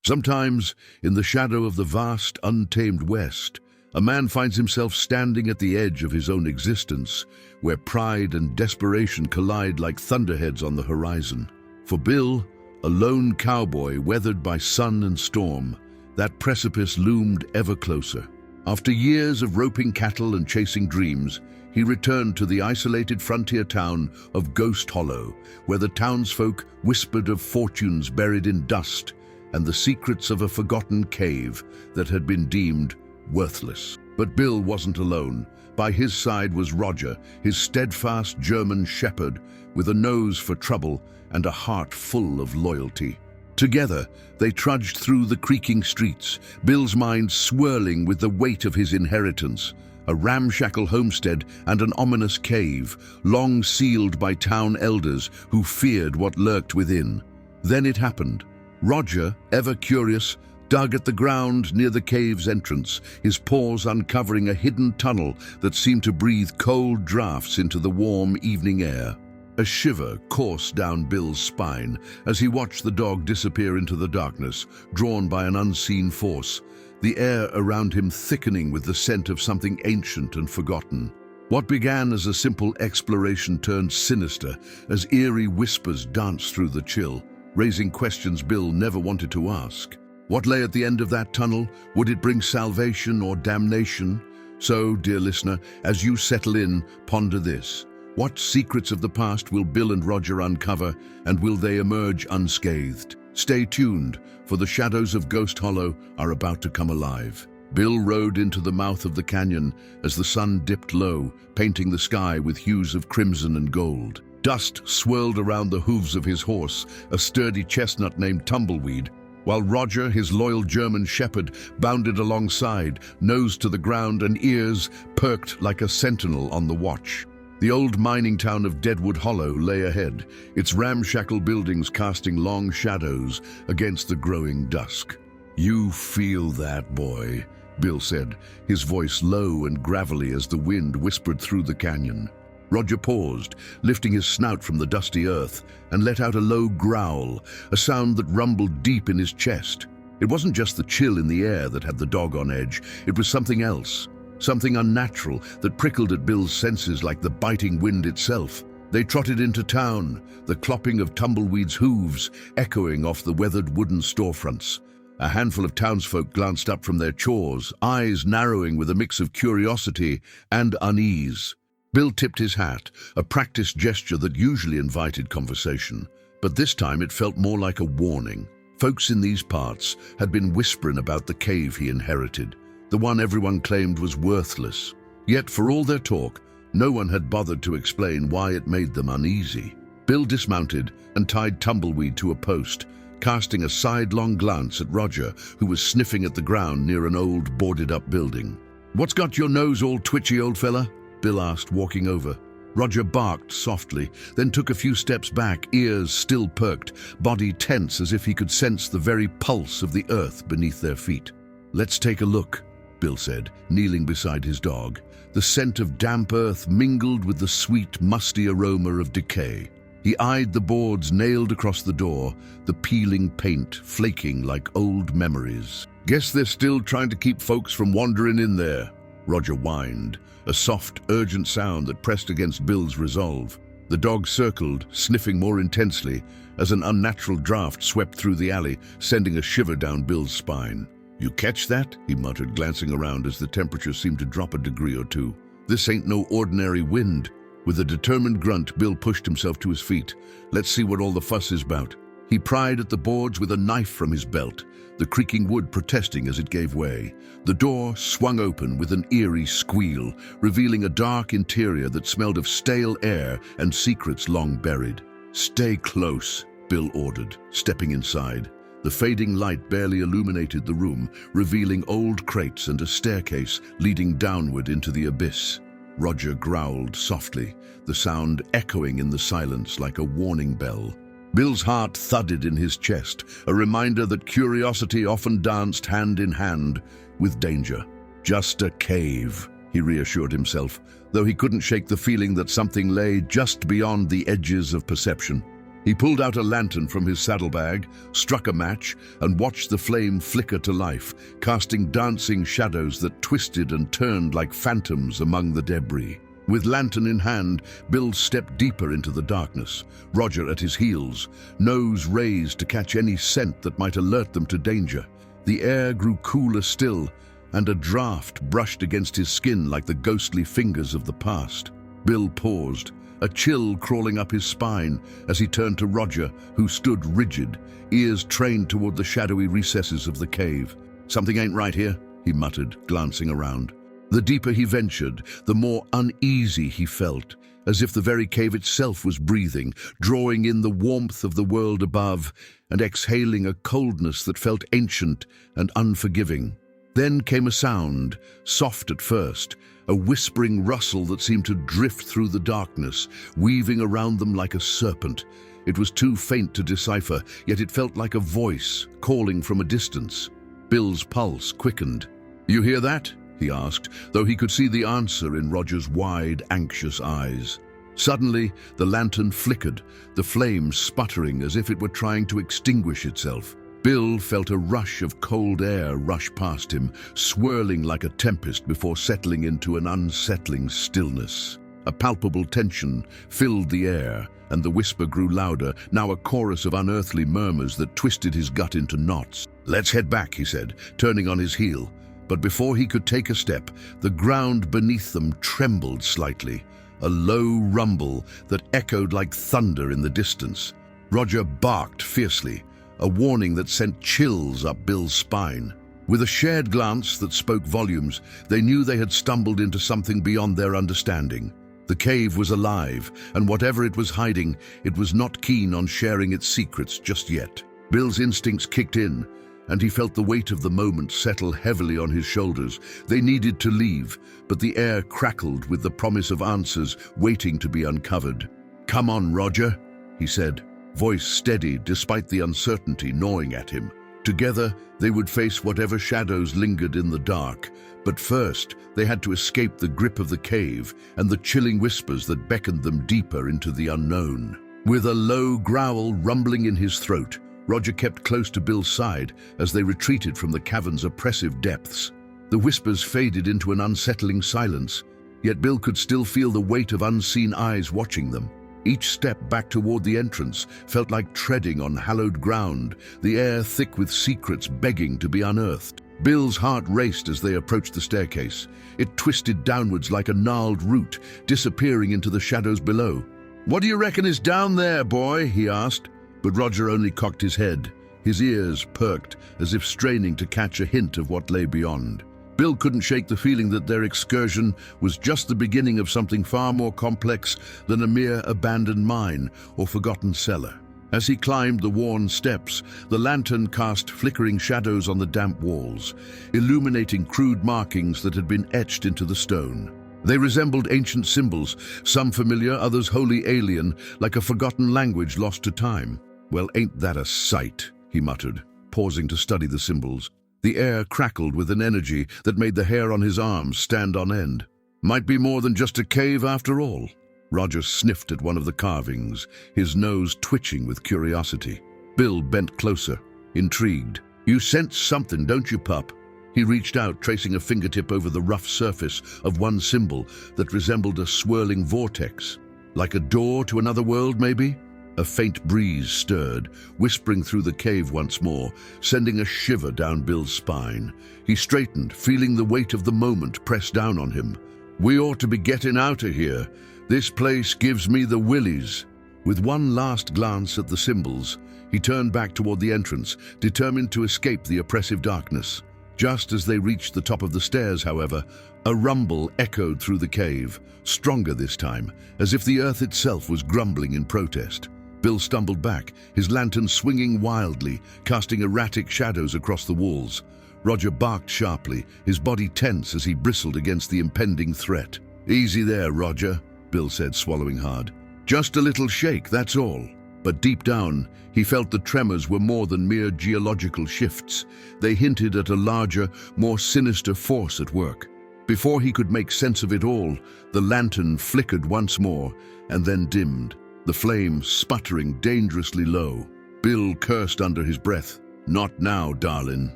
Sometimes, in the shadow of the vast, untamed West, a man finds himself standing at the edge of his own existence, where pride and desperation collide like thunderheads on the horizon. For Bill, a lone cowboy weathered by sun and storm, that precipice loomed ever closer. After years of roping cattle and chasing dreams, he returned to the isolated frontier town of Ghost Hollow, where the townsfolk whispered of fortunes buried in dust and the secrets of a forgotten cave that had been deemed worthless. But Bill wasn't alone. By his side was Roger, his steadfast German shepherd, with a nose for trouble and a heart full of loyalty. Together, they trudged through the creaking streets, Bill's mind swirling with the weight of his inheritance, a ramshackle homestead and an ominous cave, long sealed by town elders who feared what lurked within. Then it happened. Roger, ever curious, dug at the ground near the cave's entrance, his paws uncovering a hidden tunnel that seemed to breathe cold drafts into the warm evening air. A shiver coursed down Bill's spine as he watched the dog disappear into the darkness, drawn by an unseen force, the air around him thickening with the scent of something ancient and forgotten. What began as a simple exploration turned sinister as eerie whispers danced through the chill, raising questions Bill never wanted to ask. What lay at the end of that tunnel? Would it bring salvation or damnation? So, dear listener, as you settle in, ponder this. What secrets of the past will Bill and Roger uncover, and will they emerge unscathed? Stay tuned, for the shadows of Ghost Hollow are about to come alive. Bill rode into the mouth of the canyon as the sun dipped low, painting the sky with hues of crimson and gold. Dust swirled around the hooves of his horse, a sturdy chestnut named Tumbleweed, while Roger, his loyal German shepherd, bounded alongside, nose to the ground and ears perked like a sentinel on the watch. The old mining town of Deadwood Hollow lay ahead, its ramshackle buildings casting long shadows against the growing dusk. "You feel that, boy," Bill said, his voice low and gravelly as the wind whispered through the canyon. Roger paused, lifting his snout from the dusty earth, and let out a low growl, a sound that rumbled deep in his chest. It wasn't just the chill in the air that had the dog on edge, it was something else, something unnatural that prickled at Bill's senses like the biting wind itself. They trotted into town, the clopping of Tumbleweed's hooves echoing off the weathered wooden storefronts. A handful of townsfolk glanced up from their chores, eyes narrowing with a mix of curiosity and unease. Bill tipped his hat, a practiced gesture that usually invited conversation, but this time it felt more like a warning. Folks in these parts had been whispering about the cave he inherited, the one everyone claimed was worthless. Yet for all their talk, no one had bothered to explain why it made them uneasy. Bill dismounted and tied Tumbleweed to a post, casting a sidelong glance at Roger, who was sniffing at the ground near an old boarded-up building. "What's got your nose all twitchy, old fella?" Bill asked, walking over. Roger barked softly, then took a few steps back, ears still perked, body tense as if he could sense the very pulse of the earth beneath their feet. "Let's take a look," Bill said, kneeling beside his dog. The scent of damp earth mingled with the sweet, musty aroma of decay. He eyed the boards nailed across the door, the peeling paint flaking like old memories. "Guess they're still trying to keep folks from wandering in there," Roger whined, a soft, urgent sound that pressed against Bill's resolve. The dog circled, sniffing more intensely, as an unnatural draft swept through the alley, sending a shiver down Bill's spine. "You catch that?" he muttered, glancing around as the temperature seemed to drop a degree or two. "This ain't no ordinary wind." With a determined grunt, Bill pushed himself to his feet. "Let's see what all the fuss is about." He pried at the boards with a knife from his belt, the creaking wood protesting as it gave way. The door swung open with an eerie squeal, revealing a dark interior that smelled of stale air and secrets long buried. "Stay close," Bill ordered, stepping inside. The fading light barely illuminated the room, revealing old crates and a staircase leading downward into the abyss. Roger growled softly, the sound echoing in the silence like a warning bell. Bill's heart thudded in his chest, a reminder that curiosity often danced hand in hand with danger. "Just a cave," he reassured himself, though he couldn't shake the feeling that something lay just beyond the edges of perception. He pulled out a lantern from his saddlebag, struck a match, and watched the flame flicker to life, casting dancing shadows that twisted and turned like phantoms among the debris. With lantern in hand, Bill stepped deeper into the darkness, Roger at his heels, nose raised to catch any scent that might alert them to danger. The air grew cooler still, and a draft brushed against his skin like the ghostly fingers of the past. Bill paused, a chill crawling up his spine as he turned to Roger, who stood rigid, ears trained toward the shadowy recesses of the cave. "Something ain't right here," he muttered, glancing around. The deeper he ventured, the more uneasy he felt, as if the very cave itself was breathing, drawing in the warmth of the world above and exhaling a coldness that felt ancient and unforgiving. Then came a sound, soft at first, a whispering rustle that seemed to drift through the darkness, weaving around them like a serpent. It was too faint to decipher, yet it felt like a voice calling from a distance. Bill's pulse quickened. "You hear that?" he asked, though he could see the answer in Roger's wide, anxious eyes. Suddenly, the lantern flickered, the flame sputtering as if it were trying to extinguish itself. Bill felt a rush of cold air rush past him, swirling like a tempest before settling into an unsettling stillness. A palpable tension filled the air, and the whisper grew louder, now a chorus of unearthly murmurs that twisted his gut into knots. "Let's head back," he said, turning on his heel. But before he could take a step, the ground beneath them trembled slightly, a low rumble that echoed like thunder in the distance. Roger barked fiercely, a warning that sent chills up Bill's spine. With a shared glance that spoke volumes, they knew they had stumbled into something beyond their understanding. The cave was alive, and whatever it was hiding, it was not keen on sharing its secrets just yet. Bill's instincts kicked in, and he felt the weight of the moment settle heavily on his shoulders. They needed to leave, but the air crackled with the promise of answers waiting to be uncovered. "Come on, Roger," he said, voice steady despite the uncertainty gnawing at him. Together, they would face whatever shadows lingered in the dark, but first, they had to escape the grip of the cave and the chilling whispers that beckoned them deeper into the unknown. With a low growl rumbling in his throat, Roger kept close to Bill's side as they retreated from the cavern's oppressive depths. The whispers faded into an unsettling silence, yet Bill could still feel the weight of unseen eyes watching them. Each step back toward the entrance felt like treading on hallowed ground, the air thick with secrets begging to be unearthed. Bill's heart raced as they approached the staircase. It twisted downwards like a gnarled root, disappearing into the shadows below. "What do you reckon is down there, boy?" he asked. But Roger only cocked his head, his ears perked as if straining to catch a hint of what lay beyond. Bill couldn't shake the feeling that their excursion was just the beginning of something far more complex than a mere abandoned mine or forgotten cellar. As he climbed the worn steps, the lantern cast flickering shadows on the damp walls, illuminating crude markings that had been etched into the stone. They resembled ancient symbols, some familiar, others wholly alien, like a forgotten language lost to time. "Well, ain't that a sight?" he muttered, pausing to study the symbols. The air crackled with an energy that made the hair on his arms stand on end. Might be more than just a cave after all. Roger sniffed at one of the carvings, his nose twitching with curiosity. Bill bent closer, intrigued. "You sense something, don't you, pup?" He reached out, tracing a fingertip over the rough surface of one symbol that resembled a swirling vortex. Like a door to another world, maybe? A faint breeze stirred, whispering through the cave once more, sending a shiver down Bill's spine. He straightened, feeling the weight of the moment press down on him. "We ought to be getting out of here. This place gives me the willies." With one last glance at the symbols, he turned back toward the entrance, determined to escape the oppressive darkness. Just as they reached the top of the stairs, however, a rumble echoed through the cave, stronger this time, as if the earth itself was grumbling in protest. Bill stumbled back, his lantern swinging wildly, casting erratic shadows across the walls. Roger barked sharply, his body tense as he bristled against the impending threat. "Easy there, Roger," Bill said, swallowing hard. "Just a little shake, that's all." But deep down, he felt the tremors were more than mere geological shifts. They hinted at a larger, more sinister force at work. Before he could make sense of it all, the lantern flickered once more and then dimmed. the flame sputtering dangerously low. Bill cursed under his breath. "Not now, darling,"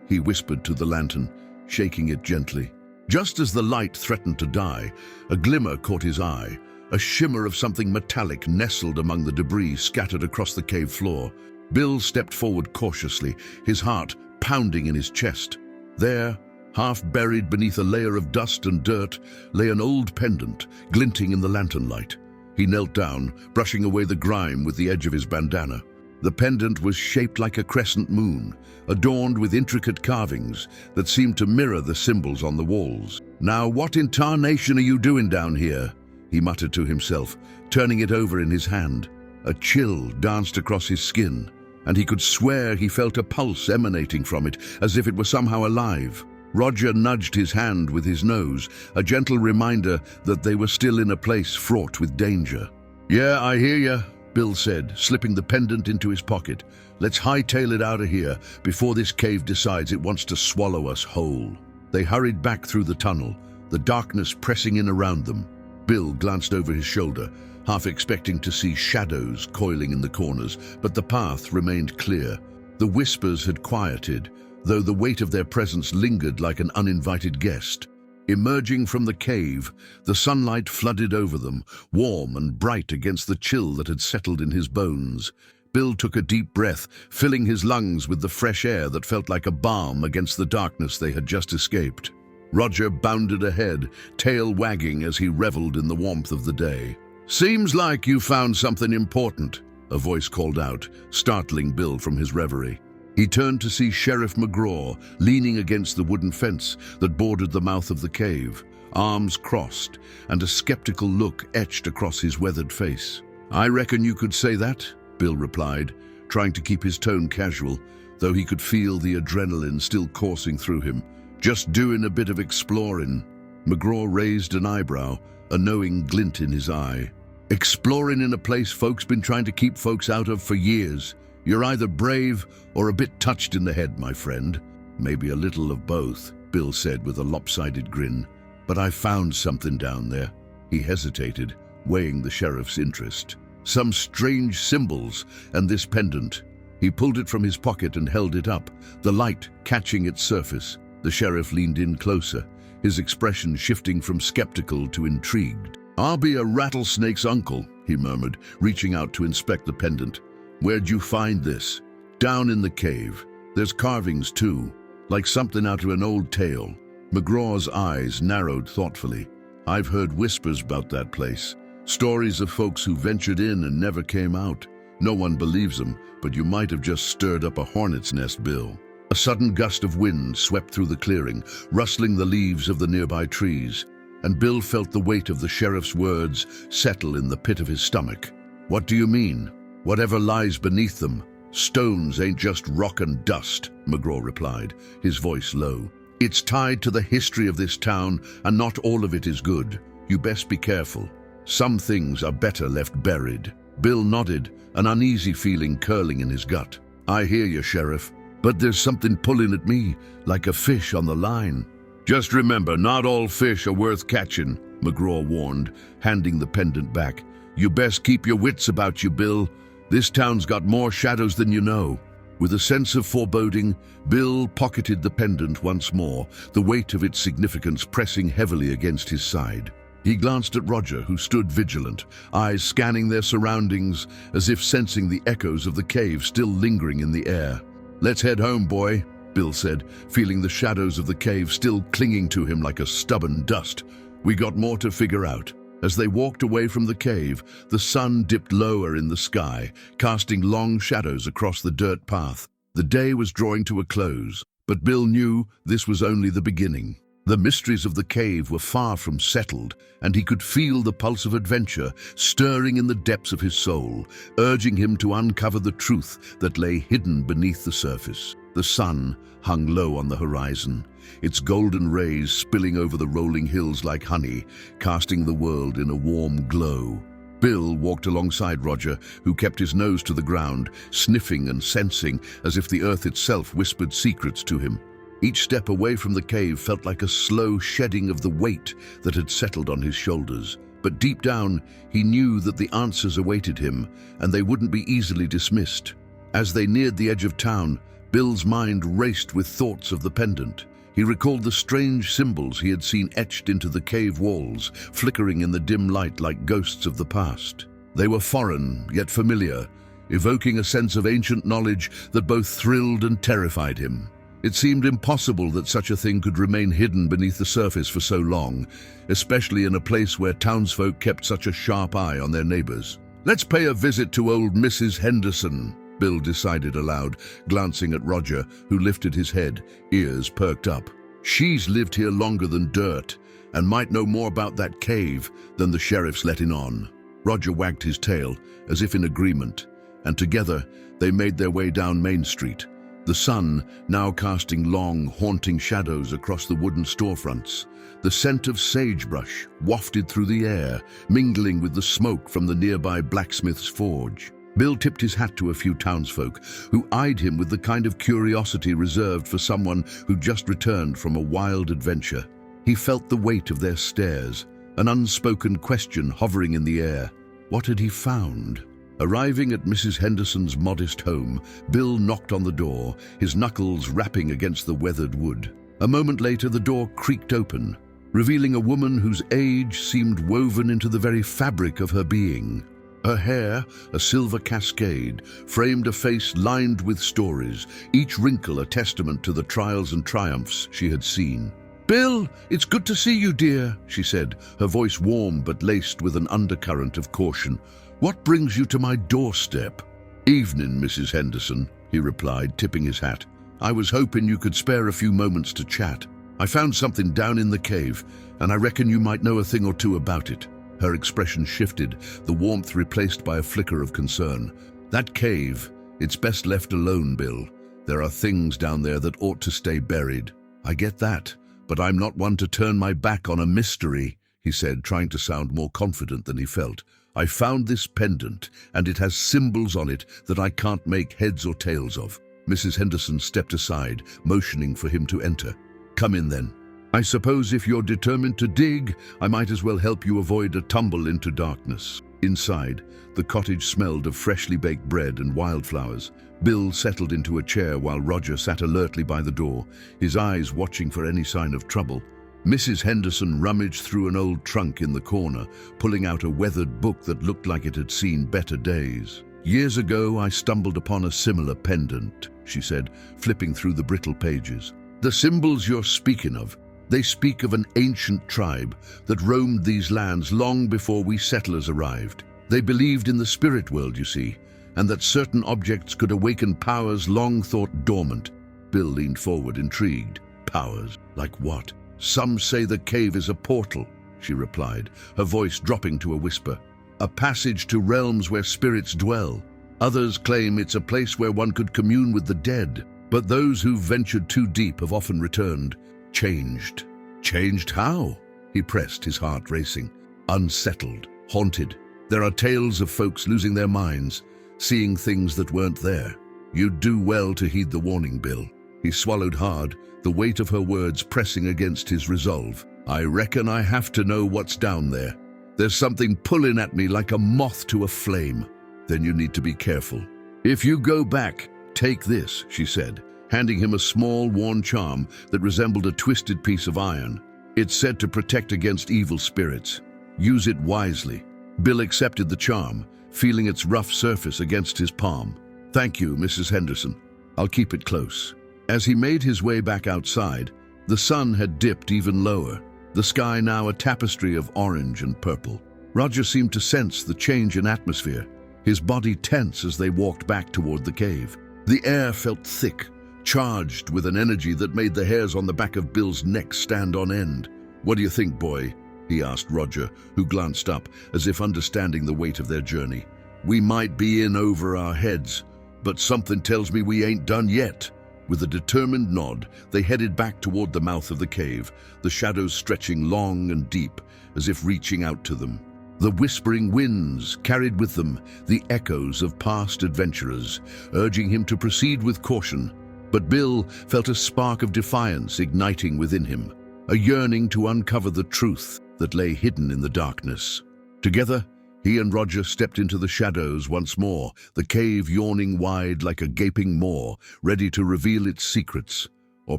he whispered to the lantern, shaking it gently. Just as the light threatened to die, a glimmer caught his eye. A shimmer of something metallic nestled among the debris scattered across the cave floor. Bill stepped forward cautiously, his heart pounding in his chest. There, half buried beneath a layer of dust and dirt, lay an old pendant, glinting in the lantern light. He knelt down, brushing away the grime with the edge of his bandana. The pendant was shaped like a crescent moon, adorned with intricate carvings that seemed to mirror the symbols on the walls. "Now what in tarnation are you doing down here?" he muttered to himself, turning it over in his hand. A chill danced across his skin, and he could swear he felt a pulse emanating from it, as if it were somehow alive. Roger nudged his hand with his nose, a gentle reminder that they were still in a place fraught with danger. "Yeah, I hear ya," Bill said, slipping the pendant into his pocket. "Let's hightail it out of here before this cave decides it wants to swallow us whole." They hurried back through the tunnel, the darkness pressing in around them. Bill glanced over his shoulder, half expecting to see shadows coiling in the corners, but the path remained clear. The whispers had quieted, though the weight of their presence lingered like an uninvited guest. Emerging from the cave, the sunlight flooded over them, warm and bright against the chill that had settled in his bones. Bill took a deep breath, filling his lungs with the fresh air that felt like a balm against the darkness they had just escaped. Roger bounded ahead, tail wagging as he reveled in the warmth of the day. "Seems like you found something important," a voice called out, startling Bill from his reverie. He turned to see Sheriff McGraw leaning against the wooden fence that bordered the mouth of the cave, arms crossed and a skeptical look etched across his weathered face. "I reckon you could say that," Bill replied, trying to keep his tone casual, though he could feel the adrenaline still coursing through him. "Just doing a bit of exploring." McGraw raised an eyebrow, a knowing glint in his eye. "Exploring in a place folks been trying to keep folks out of for years. You're either brave or a bit touched in the head, my friend." "Maybe a little of both," Bill said with a lopsided grin. "But I found something down there." He hesitated, weighing the sheriff's interest. "Some strange symbols and this pendant." He pulled it from his pocket and held it up, the light catching its surface. The sheriff leaned in closer, his expression shifting from skeptical to intrigued. "I'll be a rattlesnake's uncle," he murmured, reaching out to inspect the pendant. "Where'd you find this?" "Down in the cave. There's carvings too, like something out of an old tale." McGraw's eyes narrowed thoughtfully. "I've heard whispers about that place. Stories of folks who ventured in and never came out. No one believes them, but you might have just stirred up a hornet's nest, Bill." A sudden gust of wind swept through the clearing, rustling the leaves of the nearby trees, and Bill felt the weight of the sheriff's words settle in the pit of his stomach. "What do you mean?" "Whatever lies beneath them. Stones ain't just rock and dust," McGraw replied, his voice low. "It's tied to the history of this town, and not all of it is good. You best be careful. Some things are better left buried." Bill nodded, an uneasy feeling curling in his gut. "I hear you, Sheriff, but there's something pulling at me, like a fish on the line." "Just remember, not all fish are worth catching," McGraw warned, handing the pendant back. "You best keep your wits about you, Bill. This town's got more shadows than you know." With a sense of foreboding, Bill pocketed the pendant once more, the weight of its significance pressing heavily against his side. He glanced at Roger, who stood vigilant, eyes scanning their surroundings as if sensing the echoes of the cave still lingering in the air. "Let's head home, boy," Bill said, feeling the shadows of the cave still clinging to him like a stubborn dust. "We got more to figure out." As they walked away from the cave, the sun dipped lower in the sky, casting long shadows across the dirt path. The day was drawing to a close, but Bill knew this was only the beginning. The mysteries of the cave were far from settled, and he could feel the pulse of adventure stirring in the depths of his soul, urging him to uncover the truth that lay hidden beneath the surface. The sun hung low on the horizon, its golden rays spilling over the rolling hills like honey, casting the world in a warm glow. Bill walked alongside Roger, who kept his nose to the ground, sniffing and sensing as if the earth itself whispered secrets to him. Each step away from the cave felt like a slow shedding of the weight that had settled on his shoulders. But deep down, he knew that the answers awaited him, and they wouldn't be easily dismissed. As they neared the edge of town, Bill's mind raced with thoughts of the pendant. He recalled the strange symbols he had seen etched into the cave walls, flickering in the dim light like ghosts of the past. They were foreign, yet familiar, evoking a sense of ancient knowledge that both thrilled and terrified him. It seemed impossible that such a thing could remain hidden beneath the surface for so long, especially in a place where townsfolk kept such a sharp eye on their neighbors. "Let's pay a visit to old Mrs. Henderson," Bill decided aloud, glancing at Roger, who lifted his head, ears perked up. "She's lived here longer than dirt, and might know more about that cave than the sheriff's letting on." Roger wagged his tail, as if in agreement, and together they made their way down Main Street, the sun now casting long, haunting shadows across the wooden storefronts. The scent of sagebrush wafted through the air, mingling with the smoke from the nearby blacksmith's forge. Bill tipped his hat to a few townsfolk, who eyed him with the kind of curiosity reserved for someone who just returned from a wild adventure. He felt the weight of their stares, an unspoken question hovering in the air. What had he found? Arriving at Mrs. Henderson's modest home, Bill knocked on the door, his knuckles rapping against the weathered wood. A moment later, the door creaked open, revealing a woman whose age seemed woven into the very fabric of her being. Her hair, a silver cascade, framed a face lined with stories, each wrinkle a testament to the trials and triumphs she had seen. "Bill, it's good to see you, dear," she said, her voice warm but laced with an undercurrent of caution. "What brings you to my doorstep?" "Evening, Mrs. Henderson," he replied, tipping his hat. "I was hoping you could spare a few moments to chat. I found something down in the cave, and I reckon you might know a thing or two about it." Her expression shifted, the warmth replaced by a flicker of concern. "That cave, it's best left alone, Bill. There are things down there that ought to stay buried." "I get that, but I'm not one to turn my back on a mystery," he said, trying to sound more confident than he felt. "I found this pendant, and it has symbols on it that I can't make heads or tails of." Mrs. Henderson stepped aside, motioning for him to enter. "Come in then. I suppose if you're determined to dig, I might as well help you avoid a tumble into darkness." Inside, the cottage smelled of freshly baked bread and wildflowers. Bill settled into a chair while Roger sat alertly by the door, his eyes watching for any sign of trouble. Mrs. Henderson rummaged through an old trunk in the corner, pulling out a weathered book that looked like it had seen better days. "Years ago, I stumbled upon a similar pendant," she said, flipping through the brittle pages. "The symbols you're speaking of, they speak of an ancient tribe that roamed these lands long before we settlers arrived. They believed in the spirit world, you see, and that certain objects could awaken powers long thought dormant." Bill leaned forward, intrigued. "Powers? Like what?" "Some say the cave is a portal," she replied, her voice dropping to a whisper. "A passage to realms where spirits dwell. Others claim it's a place where one could commune with the dead, but those who've ventured too deep have often returned, changed." "Changed how?" He pressed, his heart racing. "Unsettled, haunted. There are tales of folks losing their minds, seeing things that weren't there." "You'd do well to heed the warning, Bill." He swallowed hard, the weight of her words pressing against his resolve. "I reckon I have to know what's down there. There's something pulling at me like a moth to a flame." "Then you need to be careful. If you go back, take this," she said, handing him a small, worn charm that resembled a twisted piece of iron. "It's said to protect against evil spirits. Use it wisely." Bill accepted the charm, feeling its rough surface against his palm. "Thank you, Mrs. Henderson. I'll keep it close." As he made his way back outside, the sun had dipped even lower, the sky now a tapestry of orange and purple. Roger seemed to sense the change in atmosphere, his body tense as they walked back toward the cave. The air felt thick, charged with an energy that made the hairs on the back of Bill's neck stand on end. "What do you think, boy?" he asked Roger, who glanced up, as if understanding the weight of their journey. "We might be in over our heads, but something tells me we ain't done yet." With a determined nod, they headed back toward the mouth of the cave, the shadows stretching long and deep, as if reaching out to them. The whispering winds carried with them the echoes of past adventurers, urging him to proceed with caution. But Bill felt a spark of defiance igniting within him, a yearning to uncover the truth that lay hidden in the darkness. Together, he and Roger stepped into the shadows once more, the cave yawning wide like a gaping maw, ready to reveal its secrets, or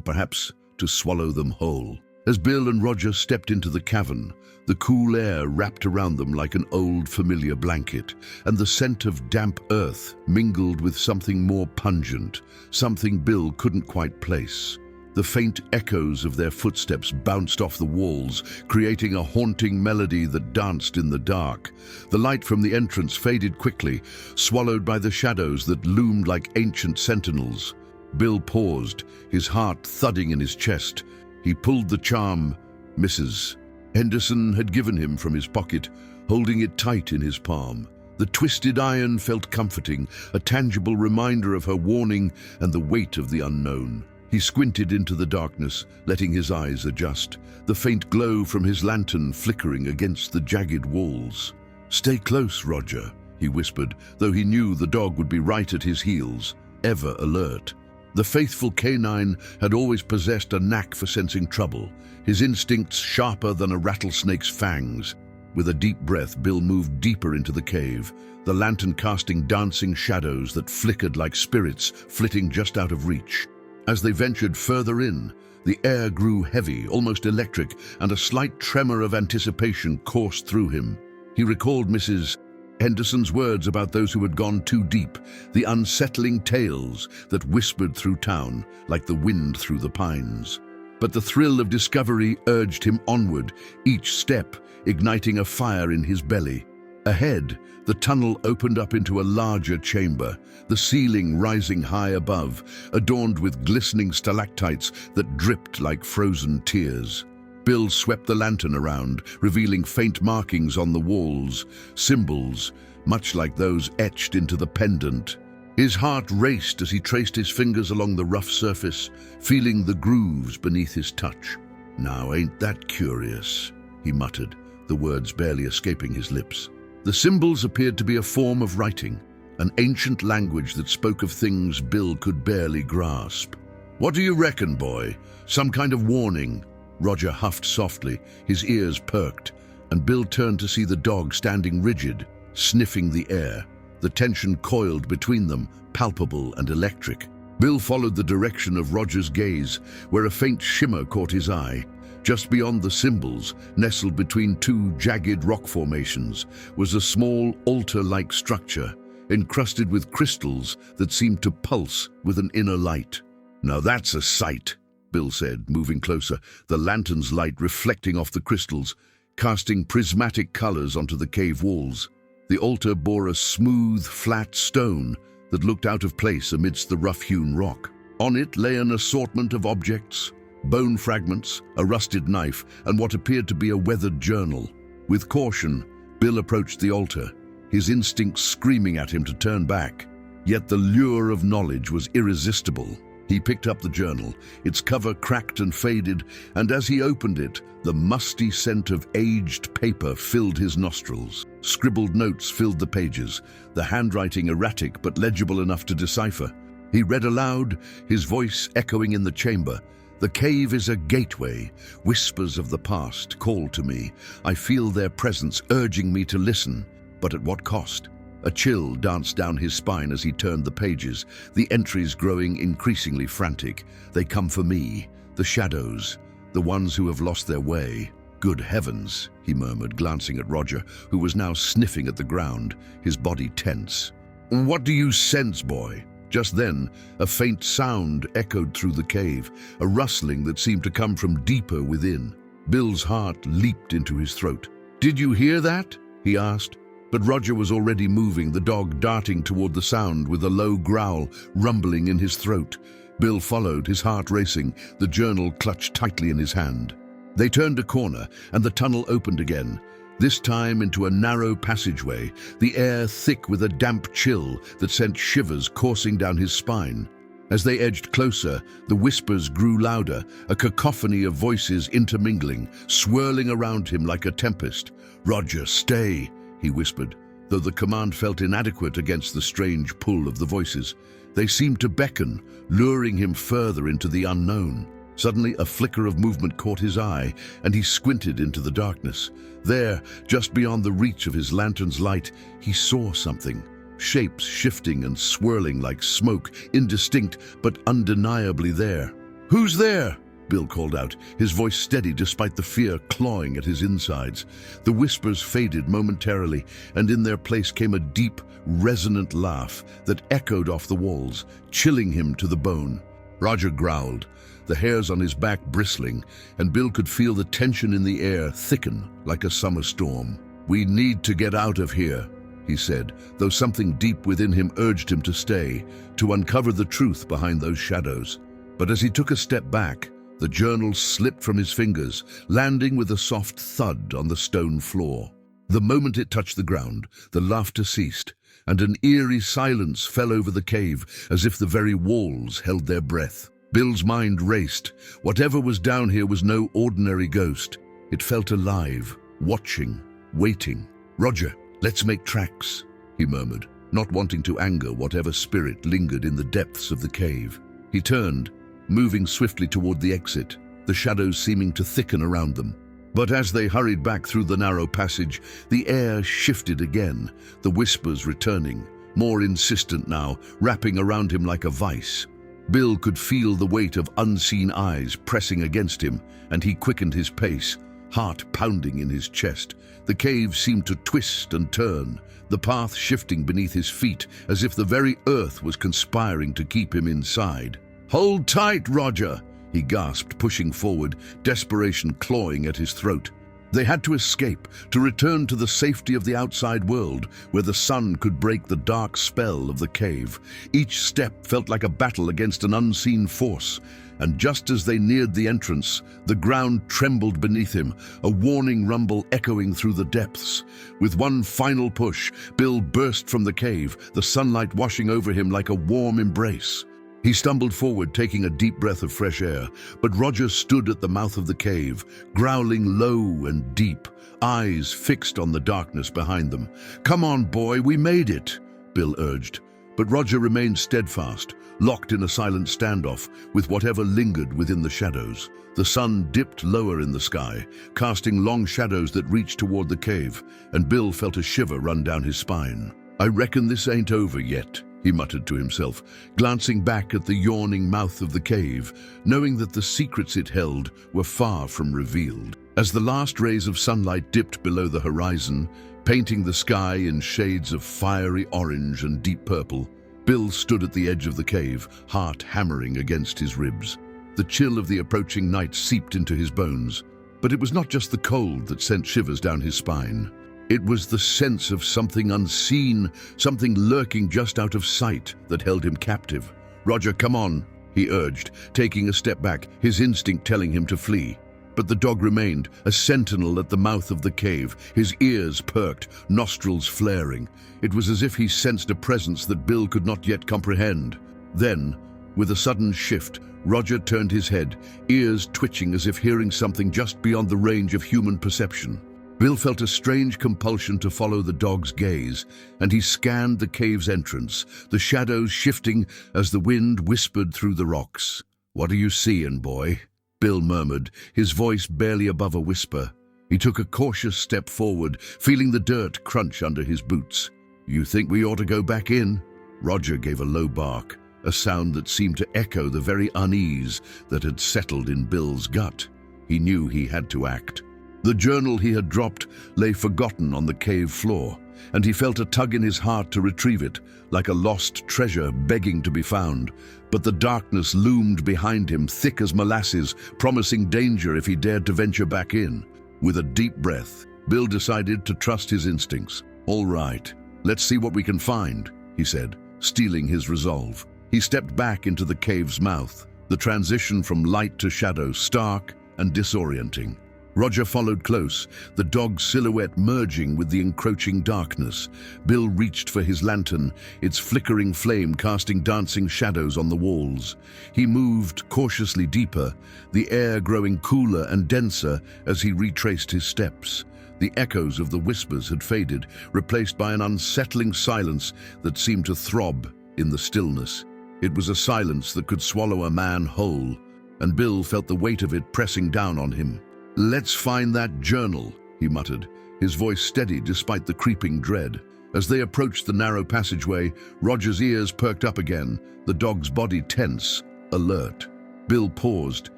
perhaps to swallow them whole. As Bill and Roger stepped into the cavern, the cool air wrapped around them like an old familiar blanket, and the scent of damp earth mingled with something more pungent, something Bill couldn't quite place. The faint echoes of their footsteps bounced off the walls, creating a haunting melody that danced in the dark. The light from the entrance faded quickly, swallowed by the shadows that loomed like ancient sentinels. Bill paused, his heart thudding in his chest. He pulled the charm Mrs. Henderson had given him from his pocket, holding it tight in his palm. The twisted iron felt comforting, a tangible reminder of her warning and the weight of the unknown. He squinted into the darkness, letting his eyes adjust, the faint glow from his lantern flickering against the jagged walls. "Stay close, Roger," he whispered, though he knew the dog would be right at his heels, ever alert. The faithful canine had always possessed a knack for sensing trouble, his instincts sharper than a rattlesnake's fangs. With a deep breath, Bill moved deeper into the cave, the lantern casting dancing shadows that flickered like spirits flitting just out of reach. As they ventured further in, the air grew heavy, almost electric, and a slight tremor of anticipation coursed through him. He recalled Mrs. Henderson's words about those who had gone too deep, the unsettling tales that whispered through town like the wind through the pines. But the thrill of discovery urged him onward, each step igniting a fire in his belly. Ahead, the tunnel opened up into a larger chamber, the ceiling rising high above, adorned with glistening stalactites that dripped like frozen tears. Bill swept the lantern around, revealing faint markings on the walls, symbols, much like those etched into the pendant. His heart raced as he traced his fingers along the rough surface, feeling the grooves beneath his touch. "Now ain't that curious?" he muttered, the words barely escaping his lips. The symbols appeared to be a form of writing, an ancient language that spoke of things Bill could barely grasp. "What do you reckon, boy? Some kind of warning?" Roger huffed softly, his ears perked, and Bill turned to see the dog standing rigid, sniffing the air. The tension coiled between them, palpable and electric. Bill followed the direction of Roger's gaze, where a faint shimmer caught his eye. Just beyond the symbols, nestled between two jagged rock formations, was a small altar-like structure, encrusted with crystals that seemed to pulse with an inner light. "Now that's a sight," Bill said, moving closer, the lantern's light reflecting off the crystals, casting prismatic colors onto the cave walls. The altar bore a smooth, flat stone that looked out of place amidst the rough-hewn rock. On it lay an assortment of objects, bone fragments, a rusted knife, and what appeared to be a weathered journal. With caution, Bill approached the altar, his instincts screaming at him to turn back. Yet the lure of knowledge was irresistible. He picked up the journal, its cover cracked and faded, and as he opened it, the musty scent of aged paper filled his nostrils. Scribbled notes filled the pages, the handwriting erratic but legible enough to decipher. He read aloud, his voice echoing in the chamber. "The cave is a gateway. Whispers of the past call to me. I feel their presence urging me to listen. But at what cost?" A chill danced down his spine as he turned the pages, the entries growing increasingly frantic. "They come for me, the shadows, the ones who have lost their way." "Good heavens," he murmured, glancing at Roger, who was now sniffing at the ground, his body tense. "What do you sense, boy?" Just then, a faint sound echoed through the cave, a rustling that seemed to come from deeper within. Bill's heart leaped into his throat. "Did you hear that?" he asked. But Roger was already moving, the dog darting toward the sound with a low growl rumbling in his throat. Bill followed, his heart racing, the journal clutched tightly in his hand. They turned a corner, and the tunnel opened again, this time into a narrow passageway, the air thick with a damp chill that sent shivers coursing down his spine. As they edged closer, the whispers grew louder, a cacophony of voices intermingling, swirling around him like a tempest. "Roger, stay," he whispered, though the command felt inadequate against the strange pull of the voices. They seemed to beckon, luring him further into the unknown. Suddenly, a flicker of movement caught his eye, and he squinted into the darkness. There, just beyond the reach of his lantern's light, he saw something. Shapes shifting and swirling like smoke, indistinct but undeniably there. "Who's there?" Bill called out, his voice steady despite the fear clawing at his insides. The whispers faded momentarily, and in their place came a deep, resonant laugh that echoed off the walls, chilling him to the bone. Roger growled, the hairs on his back bristling, and Bill could feel the tension in the air thicken like a summer storm. "We need to get out of here," he said, though something deep within him urged him to stay, to uncover the truth behind those shadows. But as he took a step back, the journal slipped from his fingers, landing with a soft thud on the stone floor. The moment it touched the ground, the laughter ceased, and an eerie silence fell over the cave, as if the very walls held their breath. Bill's mind raced. Whatever was down here was no ordinary ghost. It felt alive, watching, waiting. "Roger, let's make tracks," he murmured, not wanting to anger whatever spirit lingered in the depths of the cave. He turned, moving swiftly toward the exit, the shadows seeming to thicken around them. But as they hurried back through the narrow passage, the air shifted again, the whispers returning, more insistent now, wrapping around him like a vice. Bill could feel the weight of unseen eyes pressing against him, and he quickened his pace, heart pounding in his chest. The cave seemed to twist and turn, the path shifting beneath his feet, as if the very earth was conspiring to keep him inside. "Hold tight, Roger," he gasped, pushing forward, desperation clawing at his throat. They had to escape, to return to the safety of the outside world, where the sun could break the dark spell of the cave. Each step felt like a battle against an unseen force, and just as they neared the entrance, the ground trembled beneath him, a warning rumble echoing through the depths. With one final push, Bill burst from the cave, the sunlight washing over him like a warm embrace. He stumbled forward, taking a deep breath of fresh air, but Roger stood at the mouth of the cave, growling low and deep, eyes fixed on the darkness behind them. "Come on, boy, we made it," Bill urged. But Roger remained steadfast, locked in a silent standoff with whatever lingered within the shadows. The sun dipped lower in the sky, casting long shadows that reached toward the cave, and Bill felt a shiver run down his spine. "I reckon this ain't over yet," he muttered to himself, glancing back at the yawning mouth of the cave, knowing that the secrets it held were far from revealed. As the last rays of sunlight dipped below the horizon, painting the sky in shades of fiery orange and deep purple, Bill stood at the edge of the cave, heart hammering against his ribs. The chill of the approaching night seeped into his bones, but it was not just the cold that sent shivers down his spine. It was the sense of something unseen, something lurking just out of sight that held him captive. "Roger, come on," he urged, taking a step back, his instinct telling him to flee. But the dog remained, a sentinel at the mouth of the cave, his ears perked, nostrils flaring. It was as if he sensed a presence that Bill could not yet comprehend. Then, with a sudden shift, Roger turned his head, ears twitching as if hearing something just beyond the range of human perception. Bill felt a strange compulsion to follow the dog's gaze, and he scanned the cave's entrance, the shadows shifting as the wind whispered through the rocks. "What are you seeing, boy?" Bill murmured, his voice barely above a whisper. He took a cautious step forward, feeling the dirt crunch under his boots. "You think we ought to go back in?" Roger gave a low bark, a sound that seemed to echo the very unease that had settled in Bill's gut. He knew he had to act. The journal he had dropped lay forgotten on the cave floor, and he felt a tug in his heart to retrieve it, like a lost treasure begging to be found. But the darkness loomed behind him, thick as molasses, promising danger if he dared to venture back in. With a deep breath, Bill decided to trust his instincts. "All right, let's see what we can find," he said, steeling his resolve. He stepped back into the cave's mouth, the transition from light to shadow stark and disorienting. Roger followed close, the dog's silhouette merging with the encroaching darkness. Bill reached for his lantern, its flickering flame casting dancing shadows on the walls. He moved cautiously deeper, the air growing cooler and denser as he retraced his steps. The echoes of the whispers had faded, replaced by an unsettling silence that seemed to throb in the stillness. It was a silence that could swallow a man whole. and Bill felt the weight of it pressing down on him. "Let's find that journal," he muttered, his voice steady despite the creeping dread. As they approached the narrow passageway, Roger's ears perked up again, the dog's body tense, alert. Bill paused,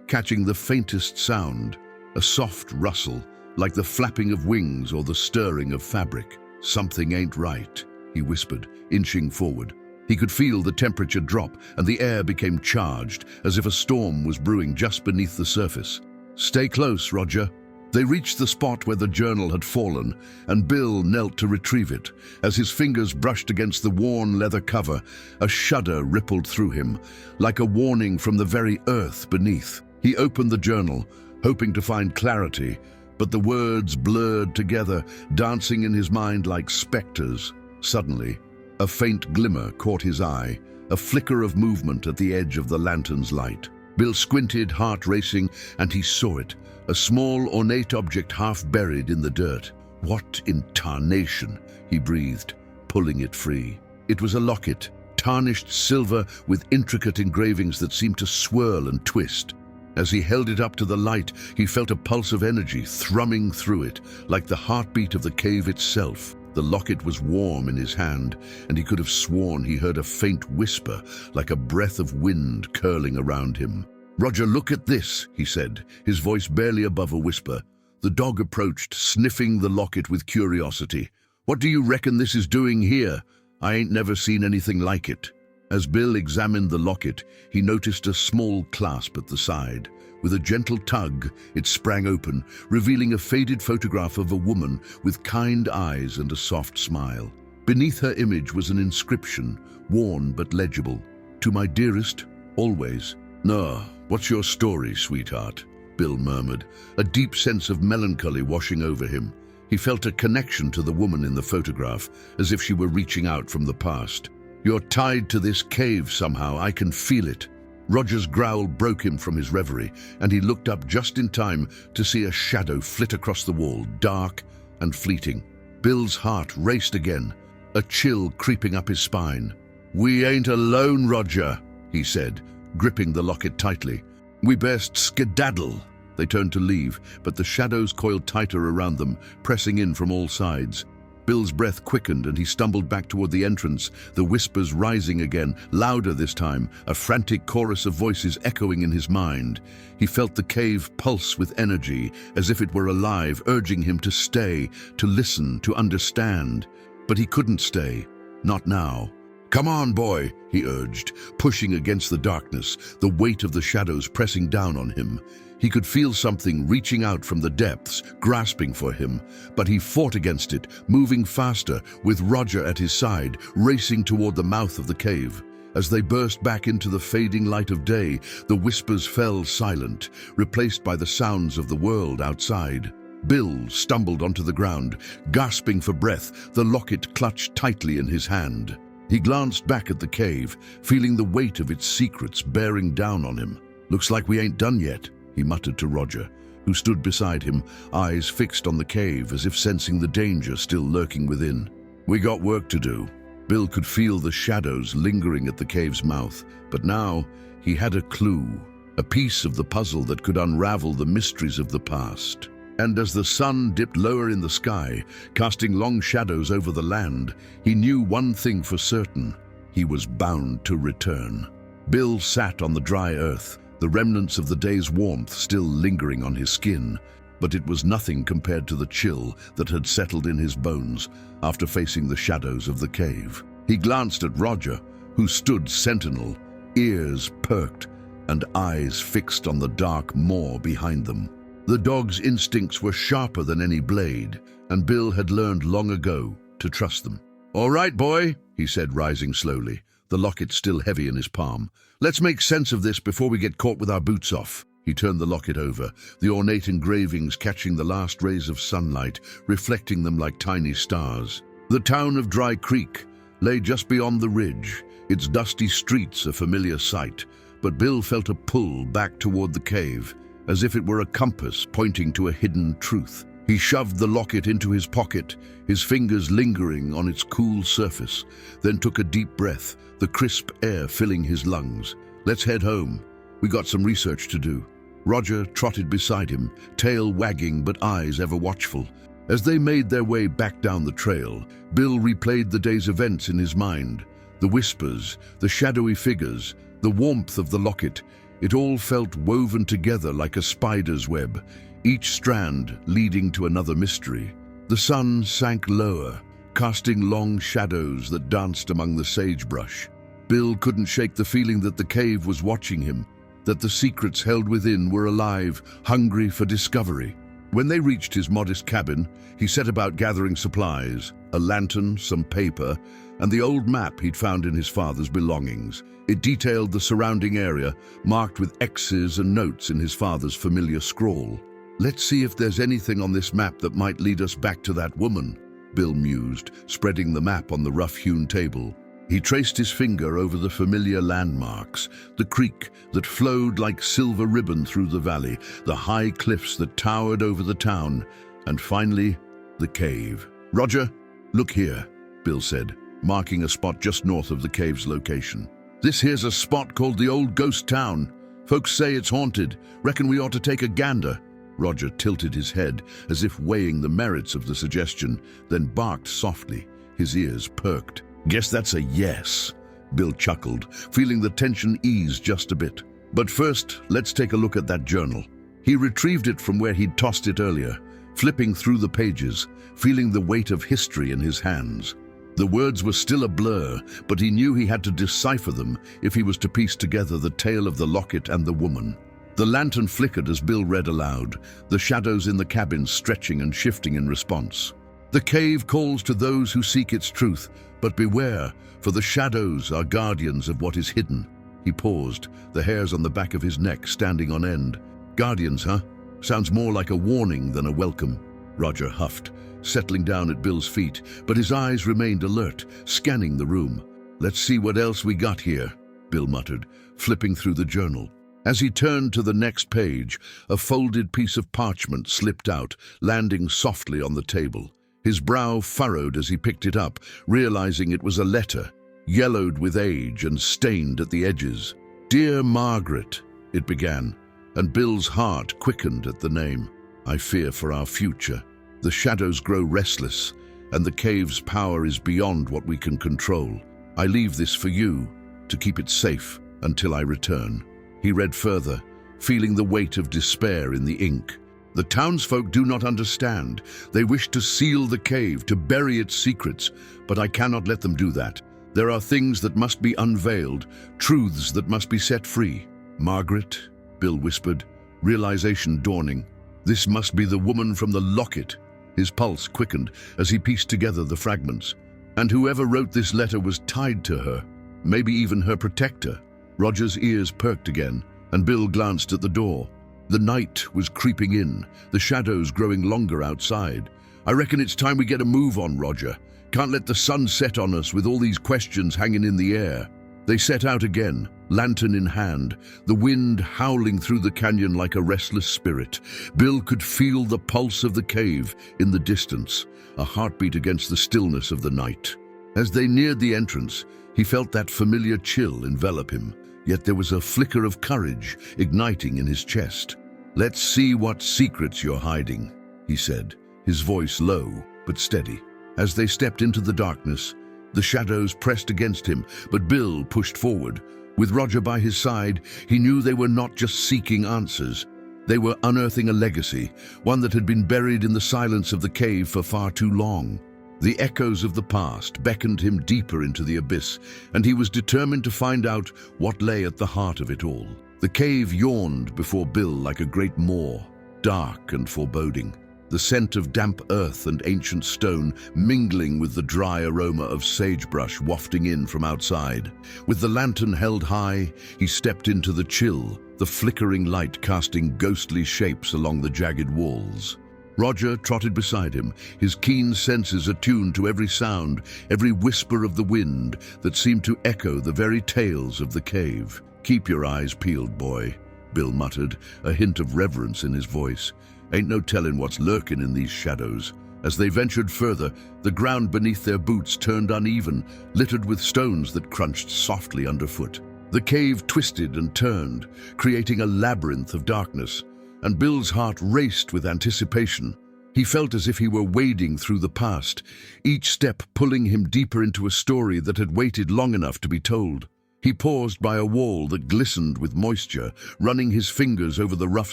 catching the faintest sound, a soft rustle, like the flapping of wings or the stirring of fabric. "Something ain't right," he whispered, inching forward. He could feel the temperature drop and the air became charged, as if a storm was brewing just beneath the surface. "Stay close, Roger." They reached the spot where the journal had fallen, and Bill knelt to retrieve it. As his fingers brushed against the worn leather cover, a shudder rippled through him, like a warning from the very earth beneath. He opened the journal, hoping to find clarity, but the words blurred together, dancing in his mind like specters. Suddenly, a faint glimmer caught his eye, a flicker of movement at the edge of the lantern's light. Bill squinted, heart racing, and he saw it, a small, ornate object half buried in the dirt. "What in tarnation?" he breathed, pulling it free. It was a locket, tarnished silver with intricate engravings that seemed to swirl and twist. As he held it up to the light, he felt a pulse of energy thrumming through it, like the heartbeat of the cave itself. The locket was warm in his hand, and he could have sworn he heard a faint whisper, like a breath of wind curling around him. "Roger, look at this," he said, his voice barely above a whisper. The dog approached, sniffing the locket with curiosity. "What do you reckon this is doing here? I ain't never seen anything like it." As Bill examined the locket, he noticed a small clasp at the side. With a gentle tug, it sprang open, revealing a faded photograph of a woman with kind eyes and a soft smile. Beneath her image was an inscription, worn but legible. "To my dearest, always." "No, what's your story, sweetheart?" Bill murmured, a deep sense of melancholy washing over him. He felt a connection to the woman in the photograph, as if she were reaching out from the past. "You're tied to this cave somehow, I can feel it." Roger's growl broke him from his reverie, and he looked up just in time to see a shadow flit across the wall, dark and fleeting. Bill's heart raced again, a chill creeping up his spine. "We ain't alone, Roger," he said, gripping the locket tightly. "We best skedaddle." They turned to leave, but the shadows coiled tighter around them, pressing in from all sides. Bill's breath quickened and he stumbled back toward the entrance, the whispers rising again, louder this time, a frantic chorus of voices echoing in his mind. He felt the cave pulse with energy, as if it were alive, urging him to stay, to listen, to understand. But he couldn't stay. Not now. "Come on, boy," he urged, pushing against the darkness, the weight of the shadows pressing down on him. He could feel something reaching out from the depths, grasping for him, but he fought against it, moving faster, with Roger at his side, racing toward the mouth of the cave. As they burst back into the fading light of day, the whispers fell silent, replaced by the sounds of the world outside. Bill stumbled onto the ground, gasping for breath, the locket clutched tightly in his hand. He glanced back at the cave, feeling the weight of its secrets bearing down on him. "Looks like we ain't done yet," he muttered to Roger, who stood beside him, eyes fixed on the cave as if sensing the danger still lurking within. "We got work to do." Bill could feel the shadows lingering at the cave's mouth, but now he had a clue, a piece of the puzzle that could unravel the mysteries of the past. And as the sun dipped lower in the sky, casting long shadows over the land, he knew one thing for certain: he was bound to return. Bill sat on the dry earth, the remnants of the day's warmth still lingering on his skin, but it was nothing compared to the chill that had settled in his bones after facing the shadows of the cave. He glanced at Roger, who stood sentinel, ears perked and eyes fixed on the dark moor behind them. The dog's instincts were sharper than any blade, and Bill had learned long ago to trust them. "All right, boy," he said, rising slowly, the locket still heavy in his palm. "Let's make sense of this before we get caught with our boots off." He turned the locket over, the ornate engravings catching the last rays of sunlight, reflecting them like tiny stars. The town of Dry Creek lay just beyond the ridge, its dusty streets a familiar sight, but Bill felt a pull back toward the cave, as if it were a compass pointing to a hidden truth. He shoved the locket into his pocket, his fingers lingering on its cool surface, then took a deep breath, the crisp air filling his lungs. "Let's head home." We got some research to do." Roger trotted beside him, tail wagging but eyes ever watchful. As they made their way back down the trail, Bill replayed the day's events in his mind. The whispers, the shadowy figures, the warmth of the locket, it all felt woven together like a spider's web, each strand leading to another mystery. The sun sank lower, casting long shadows that danced among the sagebrush. Bill couldn't shake the feeling that the cave was watching him, that the secrets held within were alive, hungry for discovery. When they reached his modest cabin, he set about gathering supplies, a lantern, some paper, and the old map he'd found in his father's belongings. It detailed the surrounding area, marked with X's and notes in his father's familiar scrawl. "Let's see if there's anything on this map that might lead us back to that woman," Bill mused, spreading the map on the rough-hewn table. He traced his finger over the familiar landmarks, the creek that flowed like silver ribbon through the valley, the high cliffs that towered over the town, and finally, the cave. "Roger, look here," Bill said, marking a spot just north of the cave's location. "This here's a spot called the Old Ghost Town. Folks say it's haunted. Reckon we ought to take a gander." Roger tilted his head, as if weighing the merits of the suggestion, then barked softly, his ears perked. "Guess that's a yes," Bill chuckled, feeling the tension ease just a bit. "But first, let's take a look at that journal." He retrieved it from where he'd tossed it earlier, flipping through the pages, feeling the weight of history in his hands. The words were still a blur, but he knew he had to decipher them if he was to piece together the tale of the locket and the woman. The lantern flickered as Bill read aloud, the shadows in the cabin stretching and shifting in response. "The cave calls to those who seek its truth, but beware, for the shadows are guardians of what is hidden." He paused, the hairs on the back of his neck standing on end. "Guardians, huh? Sounds more like a warning than a welcome." Roger huffed, settling down at Bill's feet, but his eyes remained alert, scanning the room. "Let's see what else we got here," Bill muttered, flipping through the journal. As he turned to the next page, a folded piece of parchment slipped out, landing softly on the table. His brow furrowed as he picked it up, realizing it was a letter, yellowed with age and stained at the edges. "Dear Margaret," it began, and Bill's heart quickened at the name. "I fear for our future. The shadows grow restless, and the cave's power is beyond what we can control. I leave this for you, to keep it safe until I return." He read further, feeling the weight of despair in the ink. "The townsfolk do not understand. They wish to seal the cave, to bury its secrets, but I cannot let them do that. There are things that must be unveiled, truths that must be set free." "Margaret," Bill whispered, realization dawning. "This must be the woman from the locket." His pulse quickened as he pieced together the fragments. "And whoever wrote this letter was tied to her, maybe even her protector." Roger's ears perked again, and Bill glanced at the door. The night was creeping in, the shadows growing longer outside. "I reckon it's time we get a move on, Roger. Can't let the sun set on us with all these questions hanging in the air." They set out again, lantern in hand, the wind howling through the canyon like a restless spirit. Bill could feel the pulse of the cave in the distance, a heartbeat against the stillness of the night. As they neared the entrance, he felt that familiar chill envelop him, yet there was a flicker of courage igniting in his chest. "Let's see what secrets you're hiding," he said, his voice low but steady. As they stepped into the darkness, the shadows pressed against him, but Bill pushed forward. With Roger by his side, he knew they were not just seeking answers. They were unearthing a legacy, one that had been buried in the silence of the cave for far too long. The echoes of the past beckoned him deeper into the abyss, and he was determined to find out what lay at the heart of it all. The cave yawned before Bill like a great maw, dark and foreboding, the scent of damp earth and ancient stone mingling with the dry aroma of sagebrush wafting in from outside. With the lantern held high, he stepped into the chill, the flickering light casting ghostly shapes along the jagged walls. Roger trotted beside him, his keen senses attuned to every sound, every whisper of the wind that seemed to echo the very tales of the cave. "Keep your eyes peeled, boy," Bill muttered, a hint of reverence in his voice. "Ain't no telling what's lurking in these shadows." As they ventured further, the ground beneath their boots turned uneven, littered with stones that crunched softly underfoot. The cave twisted and turned, creating a labyrinth of darkness, and Bill's heart raced with anticipation. He felt as if he were wading through the past, each step pulling him deeper into a story that had waited long enough to be told. He paused by a wall that glistened with moisture, running his fingers over the rough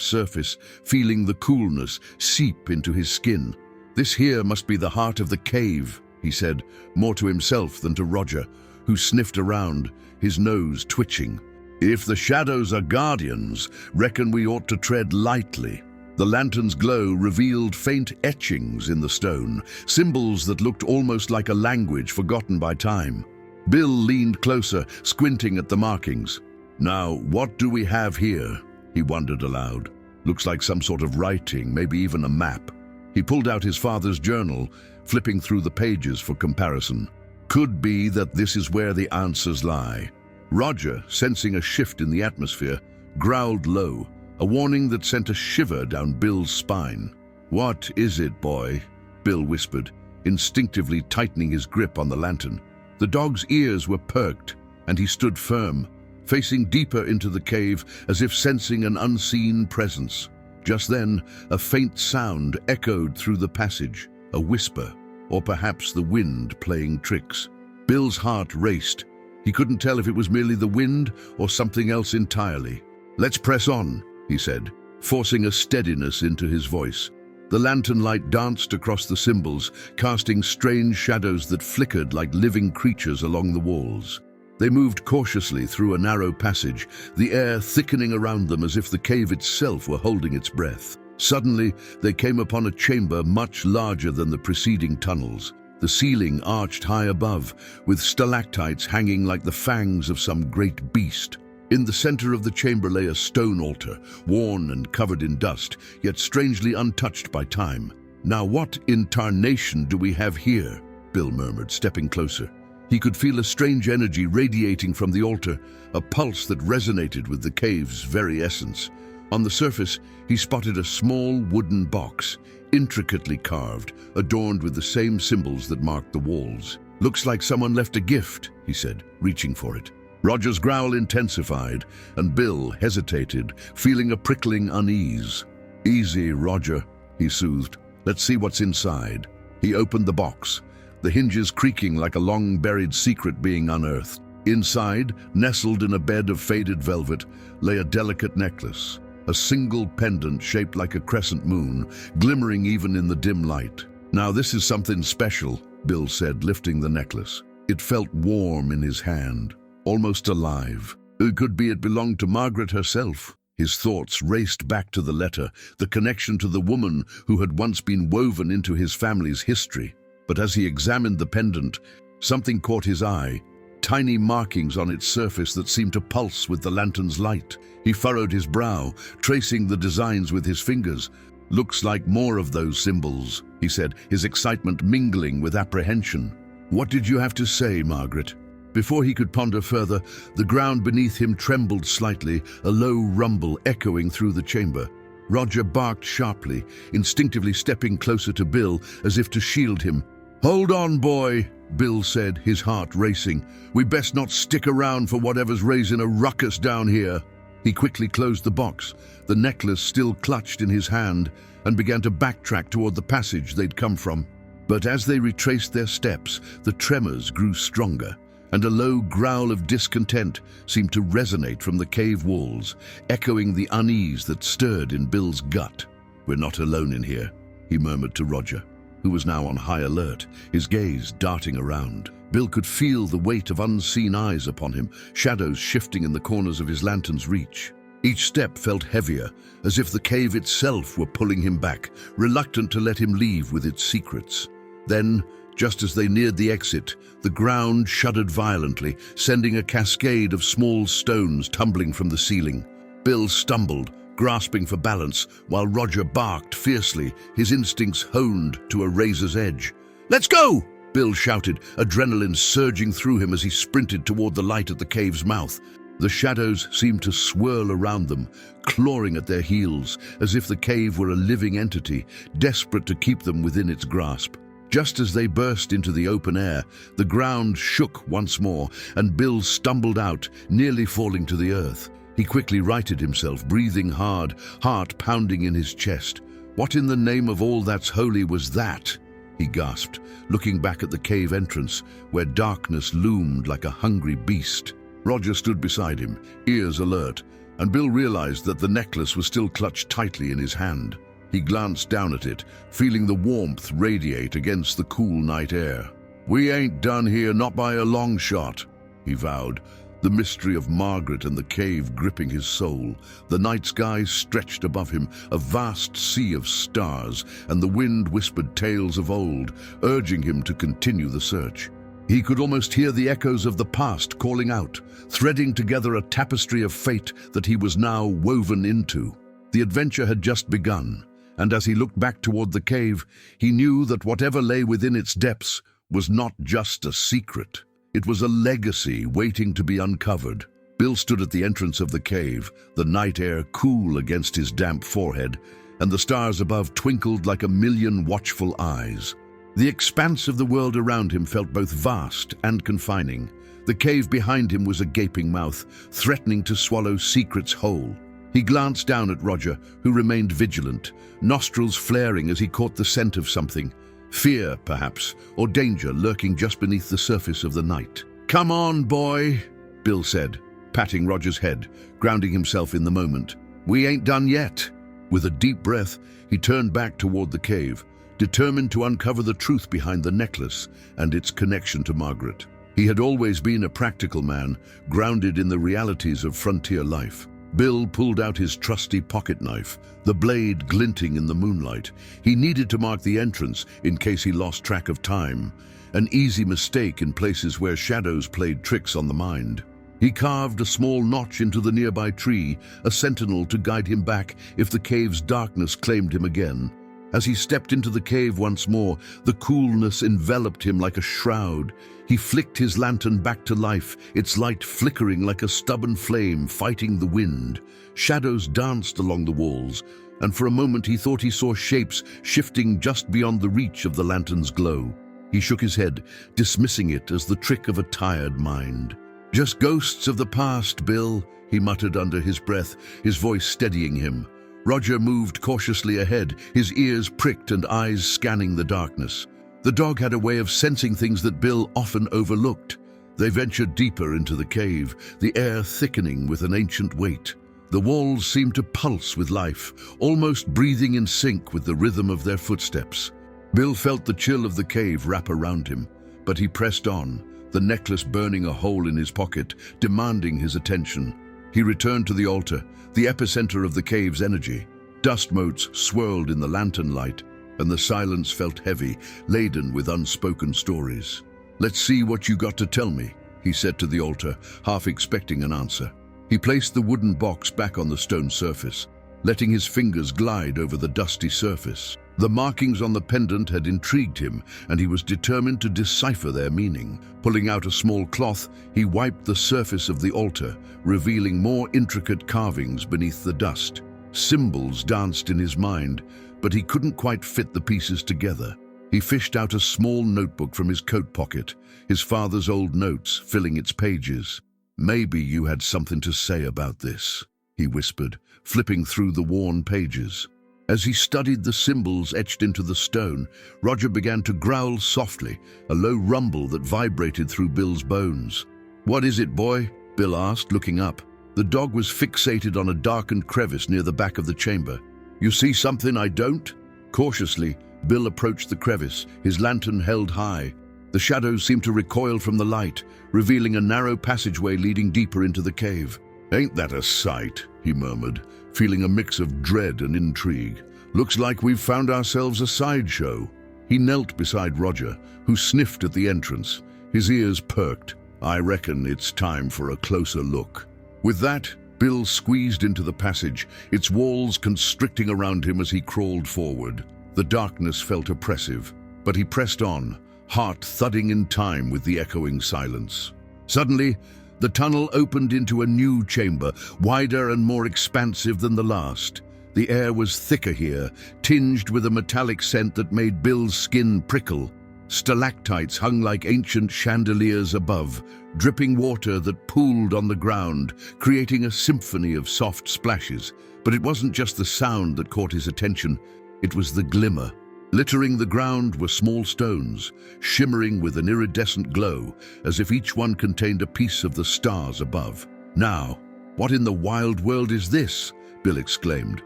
surface, feeling the coolness seep into his skin. "This here must be the heart of the cave," he said, more to himself than to Roger, who sniffed around, his nose twitching. "If the shadows are guardians, reckon we ought to tread lightly." The lantern's glow revealed faint etchings in the stone, symbols that looked almost like a language forgotten by time. Bill leaned closer, squinting at the markings. "Now, what do we have here?" he wondered aloud. "Looks like some sort of writing, maybe even a map." He pulled out his father's journal, flipping through the pages for comparison. Could be that this is where the answers lie. Roger, sensing a shift in the atmosphere, growled low, a warning that sent a shiver down Bill's spine. "What is it, boy?" Bill whispered, instinctively tightening his grip on the lantern. The dog's ears were perked, and he stood firm, facing deeper into the cave as if sensing an unseen presence. Just then, a faint sound echoed through the passage, a whisper, or perhaps the wind playing tricks. Bill's heart raced. He couldn't tell if it was merely the wind or something else entirely. "Let's press on," he said, forcing a steadiness into his voice. The lantern light danced across the symbols, casting strange shadows that flickered like living creatures along the walls. They moved cautiously through a narrow passage, the air thickening around them as if the cave itself were holding its breath. Suddenly, they came upon a chamber much larger than the preceding tunnels. The ceiling arched high above, with stalactites hanging like the fangs of some great beast. In the center of the chamber lay a stone altar, worn and covered in dust, yet strangely untouched by time. "Now what in tarnation do we have here?" Bill murmured, stepping closer. He could feel a strange energy radiating from the altar, a pulse that resonated with the cave's very essence. On the surface, he spotted a small wooden box, intricately carved, adorned with the same symbols that marked the walls. "Looks like someone left a gift," he said, reaching for it. Roger's growl intensified, and Bill hesitated, feeling a prickling unease. "Easy, Roger," he soothed. "Let's see what's inside." He opened the box, the hinges creaking like a long-buried secret being unearthed. Inside, nestled in a bed of faded velvet, lay a delicate necklace, a single pendant shaped like a crescent moon, glimmering even in the dim light. "Now this is something special," Bill said, lifting the necklace. It felt warm in his hand, almost alive. It could be it belonged to Margaret herself. His thoughts raced back to the letter, the connection to the woman who had once been woven into his family's history. But as he examined the pendant, something caught his eye, tiny markings on its surface that seemed to pulse with the lantern's light. He furrowed his brow, tracing the designs with his fingers. "Looks like more of those symbols," he said, his excitement mingling with apprehension. "What did you have to say, Margaret?" Before he could ponder further, the ground beneath him trembled slightly, a low rumble echoing through the chamber. Roger barked sharply, instinctively stepping closer to Bill as if to shield him. "Hold on, boy," Bill said, his heart racing. "We best not stick around for whatever's raising a ruckus down here." He quickly closed the box, the necklace still clutched in his hand, and began to backtrack toward the passage they'd come from. But as they retraced their steps, the tremors grew stronger, and a low growl of discontent seemed to resonate from the cave walls, echoing the unease that stirred in Bill's gut. "We're not alone in here," he murmured to Roger, who was now on high alert, his gaze darting around. Bill could feel the weight of unseen eyes upon him, shadows shifting in the corners of his lantern's reach. Each step felt heavier, as if the cave itself were pulling him back, reluctant to let him leave with its secrets. Then, just as they neared the exit, the ground shuddered violently, sending a cascade of small stones tumbling from the ceiling. Bill stumbled, grasping for balance, while Roger barked fiercely, his instincts honed to a razor's edge. "Let's go!" Bill shouted, adrenaline surging through him as he sprinted toward the light at the cave's mouth. The shadows seemed to swirl around them, clawing at their heels, as if the cave were a living entity, desperate to keep them within its grasp. Just as they burst into the open air, the ground shook once more, and Bill stumbled out, nearly falling to the earth. He quickly righted himself, breathing hard, heart pounding in his chest. "What in the name of all that's holy was that?" he gasped, looking back at the cave entrance, where darkness loomed like a hungry beast. Roger stood beside him, ears alert, and Bill realized that the necklace was still clutched tightly in his hand. He glanced down at it, feeling the warmth radiate against the cool night air. "We ain't done here, not by a long shot," he vowed, the mystery of Margaret and the cave gripping his soul. The night sky stretched above him, a vast sea of stars, and the wind whispered tales of old, urging him to continue the search. He could almost hear the echoes of the past calling out, threading together a tapestry of fate that he was now woven into. The adventure had just begun, and as he looked back toward the cave, he knew that whatever lay within its depths was not just a secret. It was a legacy waiting to be uncovered. Bill stood at the entrance of the cave, the night air cool against his damp forehead, and the stars above twinkled like a million watchful eyes. The expanse of the world around him felt both vast and confining. The cave behind him was a gaping mouth, threatening to swallow secrets whole. He glanced down at Roger, who remained vigilant, nostrils flaring as he caught the scent of something. Fear, perhaps, or danger lurking just beneath the surface of the night. "Come on, boy," Bill said, patting Roger's head, grounding himself in the moment. "We ain't done yet." With a deep breath, he turned back toward the cave, determined to uncover the truth behind the necklace and its connection to Margaret. He had always been a practical man, grounded in the realities of frontier life. Bill pulled out his trusty pocket knife, the blade glinting in the moonlight. He needed to mark the entrance in case he lost track of time, an easy mistake in places where shadows played tricks on the mind. He carved a small notch into the nearby tree, a sentinel to guide him back if the cave's darkness claimed him again. As he stepped into the cave once more, the coolness enveloped him like a shroud. He flicked his lantern back to life, its light flickering like a stubborn flame fighting the wind. Shadows danced along the walls, and for a moment he thought he saw shapes shifting just beyond the reach of the lantern's glow. He shook his head, dismissing it as the trick of a tired mind. "Just ghosts of the past, Bill," he muttered under his breath, his voice steadying him. Roger moved cautiously ahead, his ears pricked and eyes scanning the darkness. The dog had a way of sensing things that Bill often overlooked. They ventured deeper into the cave, the air thickening with an ancient weight. The walls seemed to pulse with life, almost breathing in sync with the rhythm of their footsteps. Bill felt the chill of the cave wrap around him, but he pressed on, the necklace burning a hole in his pocket, demanding his attention. He returned to the altar, the epicenter of the cave's energy. Dust motes swirled in the lantern light, and the silence felt heavy, laden with unspoken stories. "Let's see what you got to tell me," he said to the altar, half expecting an answer. He placed the wooden box back on the stone surface, letting his fingers glide over the dusty surface. The markings on the pendant had intrigued him, and he was determined to decipher their meaning. Pulling out a small cloth, he wiped the surface of the altar, revealing more intricate carvings beneath the dust. Symbols danced in his mind, but he couldn't quite fit the pieces together. He fished out a small notebook from his coat pocket, his father's old notes filling its pages. "Maybe you had something to say about this," he whispered, flipping through the worn pages. As he studied the symbols etched into the stone, Roger began to growl softly, a low rumble that vibrated through Bill's bones. "What is it, boy?" Bill asked, looking up. The dog was fixated on a darkened crevice near the back of the chamber. "You see something I don't?" Cautiously, Bill approached the crevice, his lantern held high. The shadows seemed to recoil from the light, revealing a narrow passageway leading deeper into the cave. "Ain't that a sight?" he murmured, feeling a mix of dread and intrigue. "Looks like we've found ourselves a sideshow." He knelt beside Roger, who sniffed at the entrance. His ears perked. "I reckon it's time for a closer look." With that, Bill squeezed into the passage, its walls constricting around him as he crawled forward. The darkness felt oppressive, but he pressed on, heart thudding in time with the echoing silence. Suddenly, the tunnel opened into a new chamber, wider and more expansive than the last. The air was thicker here, tinged with a metallic scent that made Bill's skin prickle. Stalactites hung like ancient chandeliers above, dripping water that pooled on the ground, creating a symphony of soft splashes. But it wasn't just the sound that caught his attention, it was the glimmer. Littering the ground were small stones, shimmering with an iridescent glow, as if each one contained a piece of the stars above. "Now, what in the wild world is this?" Bill exclaimed,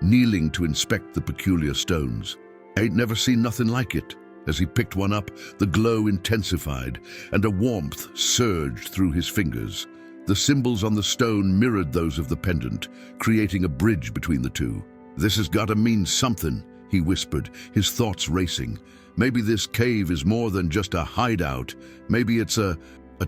kneeling to inspect the peculiar stones. "Ain't never seen nothing like it." As he picked one up, the glow intensified, and a warmth surged through his fingers. The symbols on the stone mirrored those of the pendant, creating a bridge between the two. "This has got to mean something," he whispered, his thoughts racing. "Maybe this cave is more than just a hideout. Maybe it's a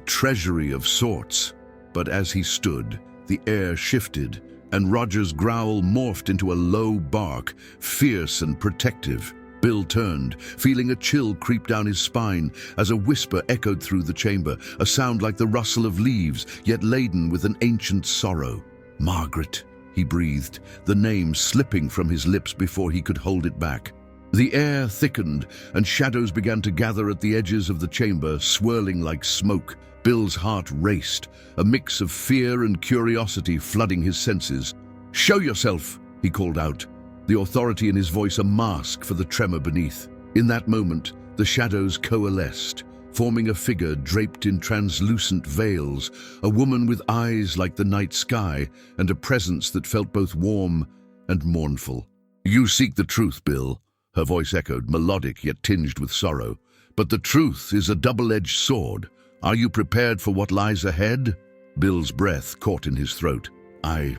treasury of sorts." But as he stood, the air shifted, and Roger's growl morphed into a low bark, fierce and protective. Bill turned, feeling a chill creep down his spine as a whisper echoed through the chamber, a sound like the rustle of leaves, yet laden with an ancient sorrow. "Margaret," he breathed, the name slipping from his lips before he could hold it back. The air thickened, and shadows began to gather at the edges of the chamber, swirling like smoke. Bill's heart raced, a mix of fear and curiosity flooding his senses. "Show yourself," he called out, the authority in his voice a mask for the tremor beneath. In that moment, the shadows coalesced, forming a figure draped in translucent veils, a woman with eyes like the night sky and a presence that felt both warm and mournful. "You seek the truth, Bill," her voice echoed, melodic yet tinged with sorrow. "But the truth is a double-edged sword. Are you prepared for what lies ahead?" Bill's breath caught in his throat. I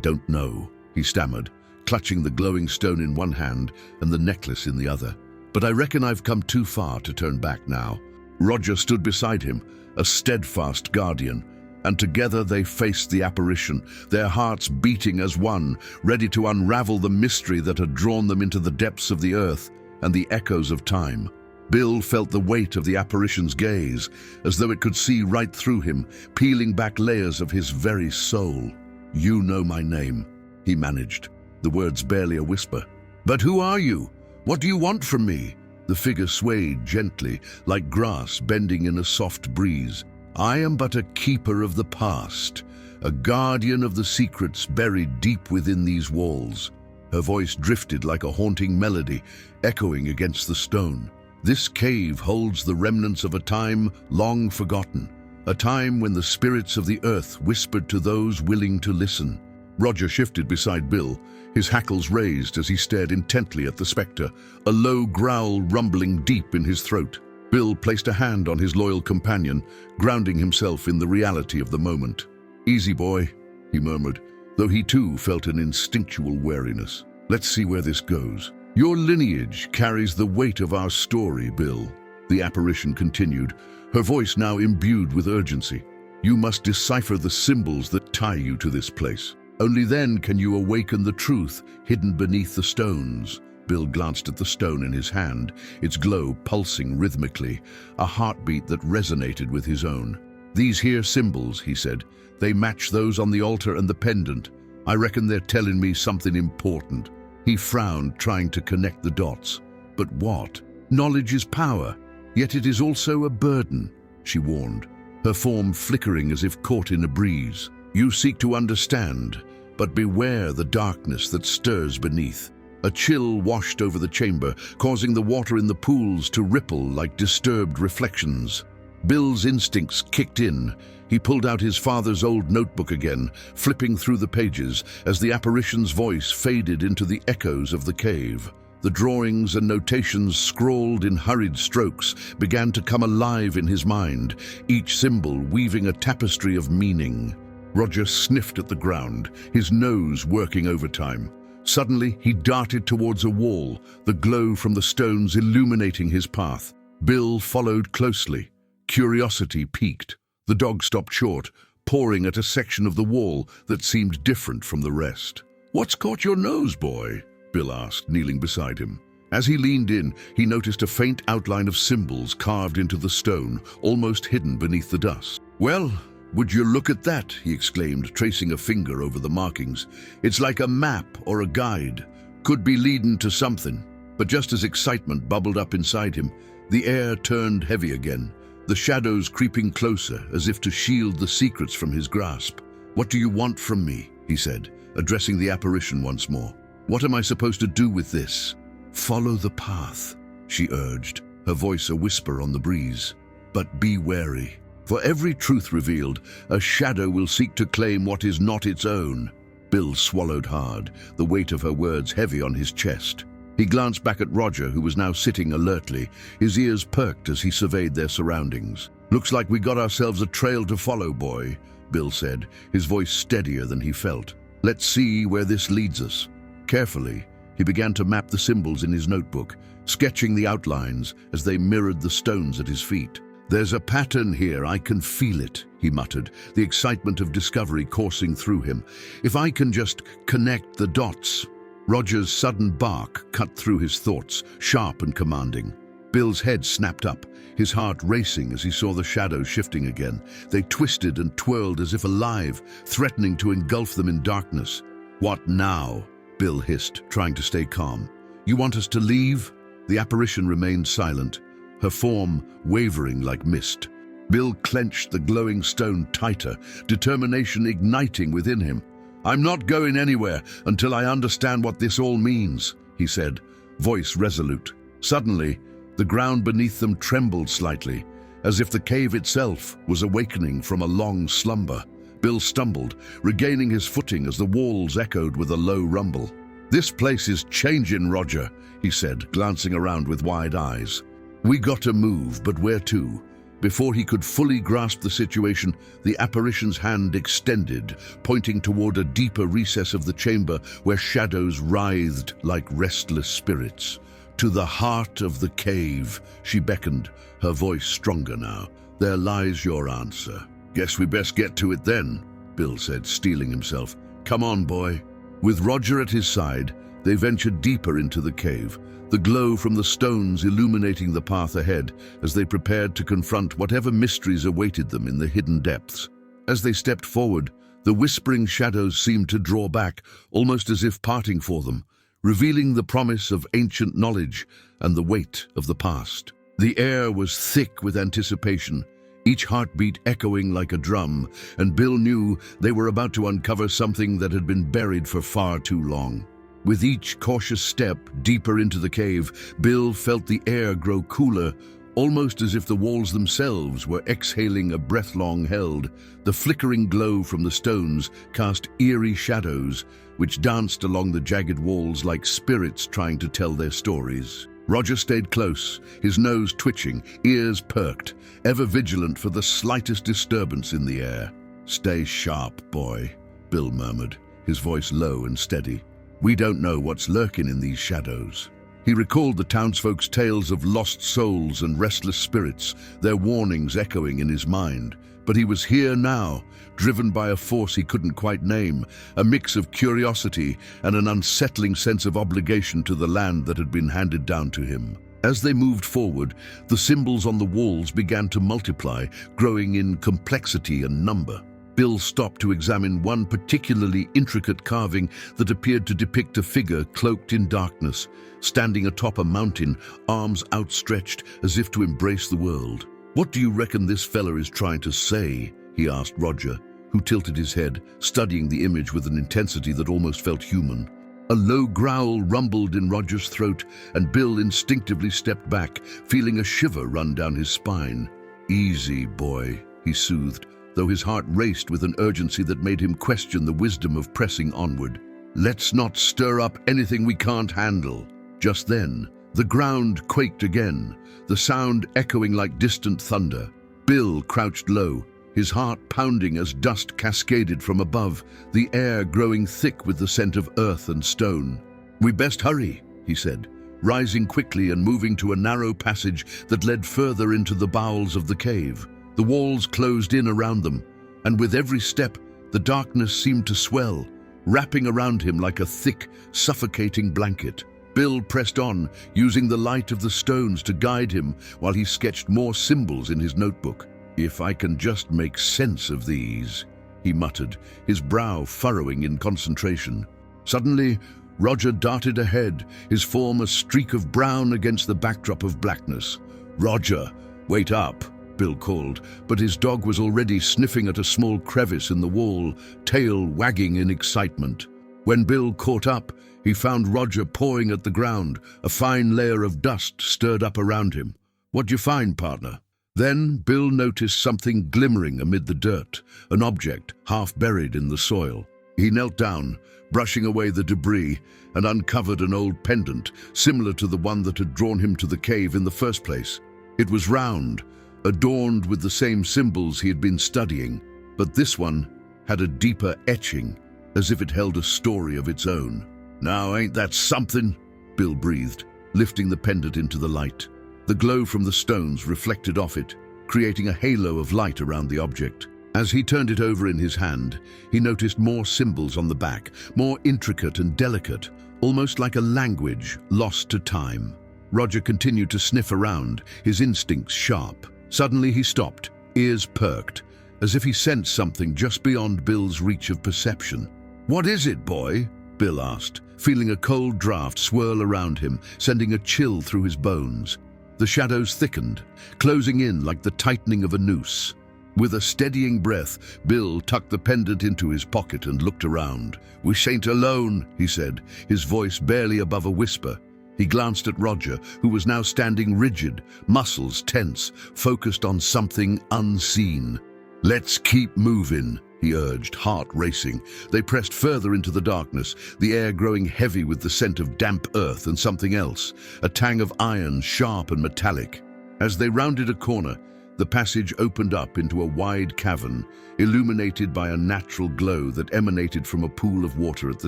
don't know," he stammered, clutching the glowing stone in one hand and the necklace in the other. "But I reckon I've come too far to turn back now." Roger stood beside him, a steadfast guardian, and together they faced the apparition, their hearts beating as one, ready to unravel the mystery that had drawn them into the depths of the earth and the echoes of time. Bill felt the weight of the apparition's gaze, as though it could see right through him, peeling back layers of his very soul. "You know my name," he managed, the words barely a whisper. "But who are you? What do you want from me?" The figure swayed gently, like grass bending in a soft breeze. "I am but a keeper of the past, a guardian of the secrets buried deep within these walls." Her voice drifted like a haunting melody, echoing against the stone. "This cave holds the remnants of a time long forgotten, a time when the spirits of the earth whispered to those willing to listen." Roger shifted beside Bill, his hackles raised as he stared intently at the spectre, a low growl rumbling deep in his throat. Bill placed a hand on his loyal companion, grounding himself in the reality of the moment. "Easy, boy," he murmured, though he too felt an instinctual wariness. "Let's see where this goes." "Your lineage carries the weight of our story, Bill," the apparition continued, her voice now imbued with urgency. "You must decipher the symbols that tie you to this place. Only then can you awaken the truth hidden beneath the stones." Bill glanced at the stone in his hand, its glow pulsing rhythmically, a heartbeat that resonated with his own. "These here symbols," he said, "they match those on the altar and the pendant. I reckon they're telling me something important." He frowned, trying to connect the dots. "But what?" "Knowledge is power, yet it is also a burden," she warned, her form flickering as if caught in a breeze. "You seek to understand, but beware the darkness that stirs beneath." A chill washed over the chamber, causing the water in the pools to ripple like disturbed reflections. Bill's instincts kicked in. He pulled out his father's old notebook again, flipping through the pages as the apparition's voice faded into the echoes of the cave. The drawings and notations scrawled in hurried strokes began to come alive in his mind, each symbol weaving a tapestry of meaning. Roger sniffed at the ground, his nose working overtime. Suddenly, he darted towards a wall, the glow from the stones illuminating his path. Bill followed closely. Curiosity piqued. The dog stopped short, pawing at a section of the wall that seemed different from the rest. "What's caught your nose, boy?" Bill asked, kneeling beside him. As he leaned in, he noticed a faint outline of symbols carved into the stone, almost hidden beneath the dust. "Well, would you look at that?" he exclaimed, tracing a finger over the markings. "It's like a map or a guide. Could be leading to something." But just as excitement bubbled up inside him, The air turned heavy again, the shadows creeping closer as if to shield the secrets from his grasp. "What do you want from me?" he said, addressing the apparition once more. "What am I supposed to do with this?" "Follow the path," she urged, her voice a whisper on the breeze. "But be wary. For every truth revealed, a shadow will seek to claim what is not its own." Bill swallowed hard, the weight of her words heavy on his chest. He glanced back at Roger, who was now sitting alertly, his ears perked as he surveyed their surroundings. "Looks like we got ourselves a trail to follow, boy," Bill said, his voice steadier than he felt. "Let's see where this leads us." Carefully, he began to map the symbols in his notebook, sketching the outlines as they mirrored the stones at his feet. "There's a pattern here, I can feel it," he muttered, the excitement of discovery coursing through him. "If I can just connect the dots." Roger's sudden bark cut through his thoughts, sharp and commanding. Bill's head snapped up, his heart racing as he saw the shadows shifting again. They twisted and twirled as if alive, threatening to engulf them in darkness. "What now?" Bill hissed, trying to stay calm. "You want us to leave?" The apparition remained silent, her form wavering like mist. Bill clenched the glowing stone tighter, determination igniting within him. "I'm not going anywhere until I understand what this all means," he said, voice resolute. Suddenly, the ground beneath them trembled slightly, as if the cave itself was awakening from a long slumber. Bill stumbled, regaining his footing as the walls echoed with a low rumble. "This place is changing, Roger," he said, glancing around with wide eyes. "We got to move, but where to?" Before he could fully grasp the situation, the apparition's hand extended, pointing toward a deeper recess of the chamber where shadows writhed like restless spirits. "To the heart of the cave," she beckoned, her voice stronger now. "There lies your answer." "Guess we best get to it then," Bill said, steeling himself. "Come on, boy." With Roger at his side, they ventured deeper into the cave, the glow from the stones illuminating the path ahead as they prepared to confront whatever mysteries awaited them in the hidden depths. As they stepped forward, the whispering shadows seemed to draw back, almost as if parting for them, revealing the promise of ancient knowledge and the weight of the past. The air was thick with anticipation, each heartbeat echoing like a drum, and Bill knew they were about to uncover something that had been buried for far too long. With each cautious step deeper into the cave, Bill felt the air grow cooler, almost as if the walls themselves were exhaling a breath long held. The flickering glow from the stones cast eerie shadows, which danced along the jagged walls like spirits trying to tell their stories. Roger stayed close, his nose twitching, ears perked, ever vigilant for the slightest disturbance in the air. "Stay sharp, boy," Bill murmured, his voice low and steady. "We don't know what's lurking in these shadows." He recalled the townsfolk's tales of lost souls and restless spirits, their warnings echoing in his mind. But he was here now, driven by a force he couldn't quite name, a mix of curiosity and an unsettling sense of obligation to the land that had been handed down to him. As they moved forward, the symbols on the walls began to multiply, growing in complexity and number. Bill stopped to examine one particularly intricate carving that appeared to depict a figure cloaked in darkness, standing atop a mountain, arms outstretched as if to embrace the world. "What do you reckon this fella is trying to say?" he asked Roger, who tilted his head, studying the image with an intensity that almost felt human. A low growl rumbled in Roger's throat, and Bill instinctively stepped back, feeling a shiver run down his spine. "Easy, boy," he soothed, though his heart raced with an urgency that made him question the wisdom of pressing onward. "Let's not stir up anything we can't handle." Just then, the ground quaked again, the sound echoing like distant thunder. Bill crouched low, his heart pounding as dust cascaded from above, the air growing thick with the scent of earth and stone. "We best hurry," he said, rising quickly and moving to a narrow passage that led further into the bowels of the cave. The walls closed in around them, and with every step, the darkness seemed to swell, wrapping around him like a thick, suffocating blanket. Bill pressed on, using the light of the stones to guide him while he sketched more symbols in his notebook. "If I can just make sense of these," he muttered, his brow furrowing in concentration. Suddenly, Roger darted ahead, his form a streak of brown against the backdrop of blackness. "Roger, wait up," Bill called, but his dog was already sniffing at a small crevice in the wall, tail wagging in excitement. When Bill caught up, he found Roger pawing at the ground, a fine layer of dust stirred up around him. "What'd you find, partner?" Then Bill noticed something glimmering amid the dirt, an object half buried in the soil. He knelt down, brushing away the debris, and uncovered an old pendant, similar to the one that had drawn him to the cave in the first place. It was round, adorned with the same symbols he had been studying, but this one had a deeper etching, as if it held a story of its own. "Now ain't that something?" Bill breathed, lifting the pendant into the light. The glow from the stones reflected off it, creating a halo of light around the object. As he turned it over in his hand, he noticed more symbols on the back, more intricate and delicate, almost like a language lost to time. Roger continued to sniff around, his instincts sharp. Suddenly he stopped, ears perked, as if he sensed something just beyond Bill's reach of perception. "What is it, boy?" Bill asked, feeling a cold draft swirl around him, sending a chill through his bones. The shadows thickened, closing in like the tightening of a noose. With a steadying breath, Bill tucked the pendant into his pocket and looked around. "We ain't alone," he said, his voice barely above a whisper. He glanced at Roger, who was now standing rigid, muscles tense, focused on something unseen. "Let's keep moving," he urged, heart racing. They pressed further into the darkness, the air growing heavy with the scent of damp earth and something else, a tang of iron, sharp and metallic. As they rounded a corner, the passage opened up into a wide cavern, illuminated by a natural glow that emanated from a pool of water at the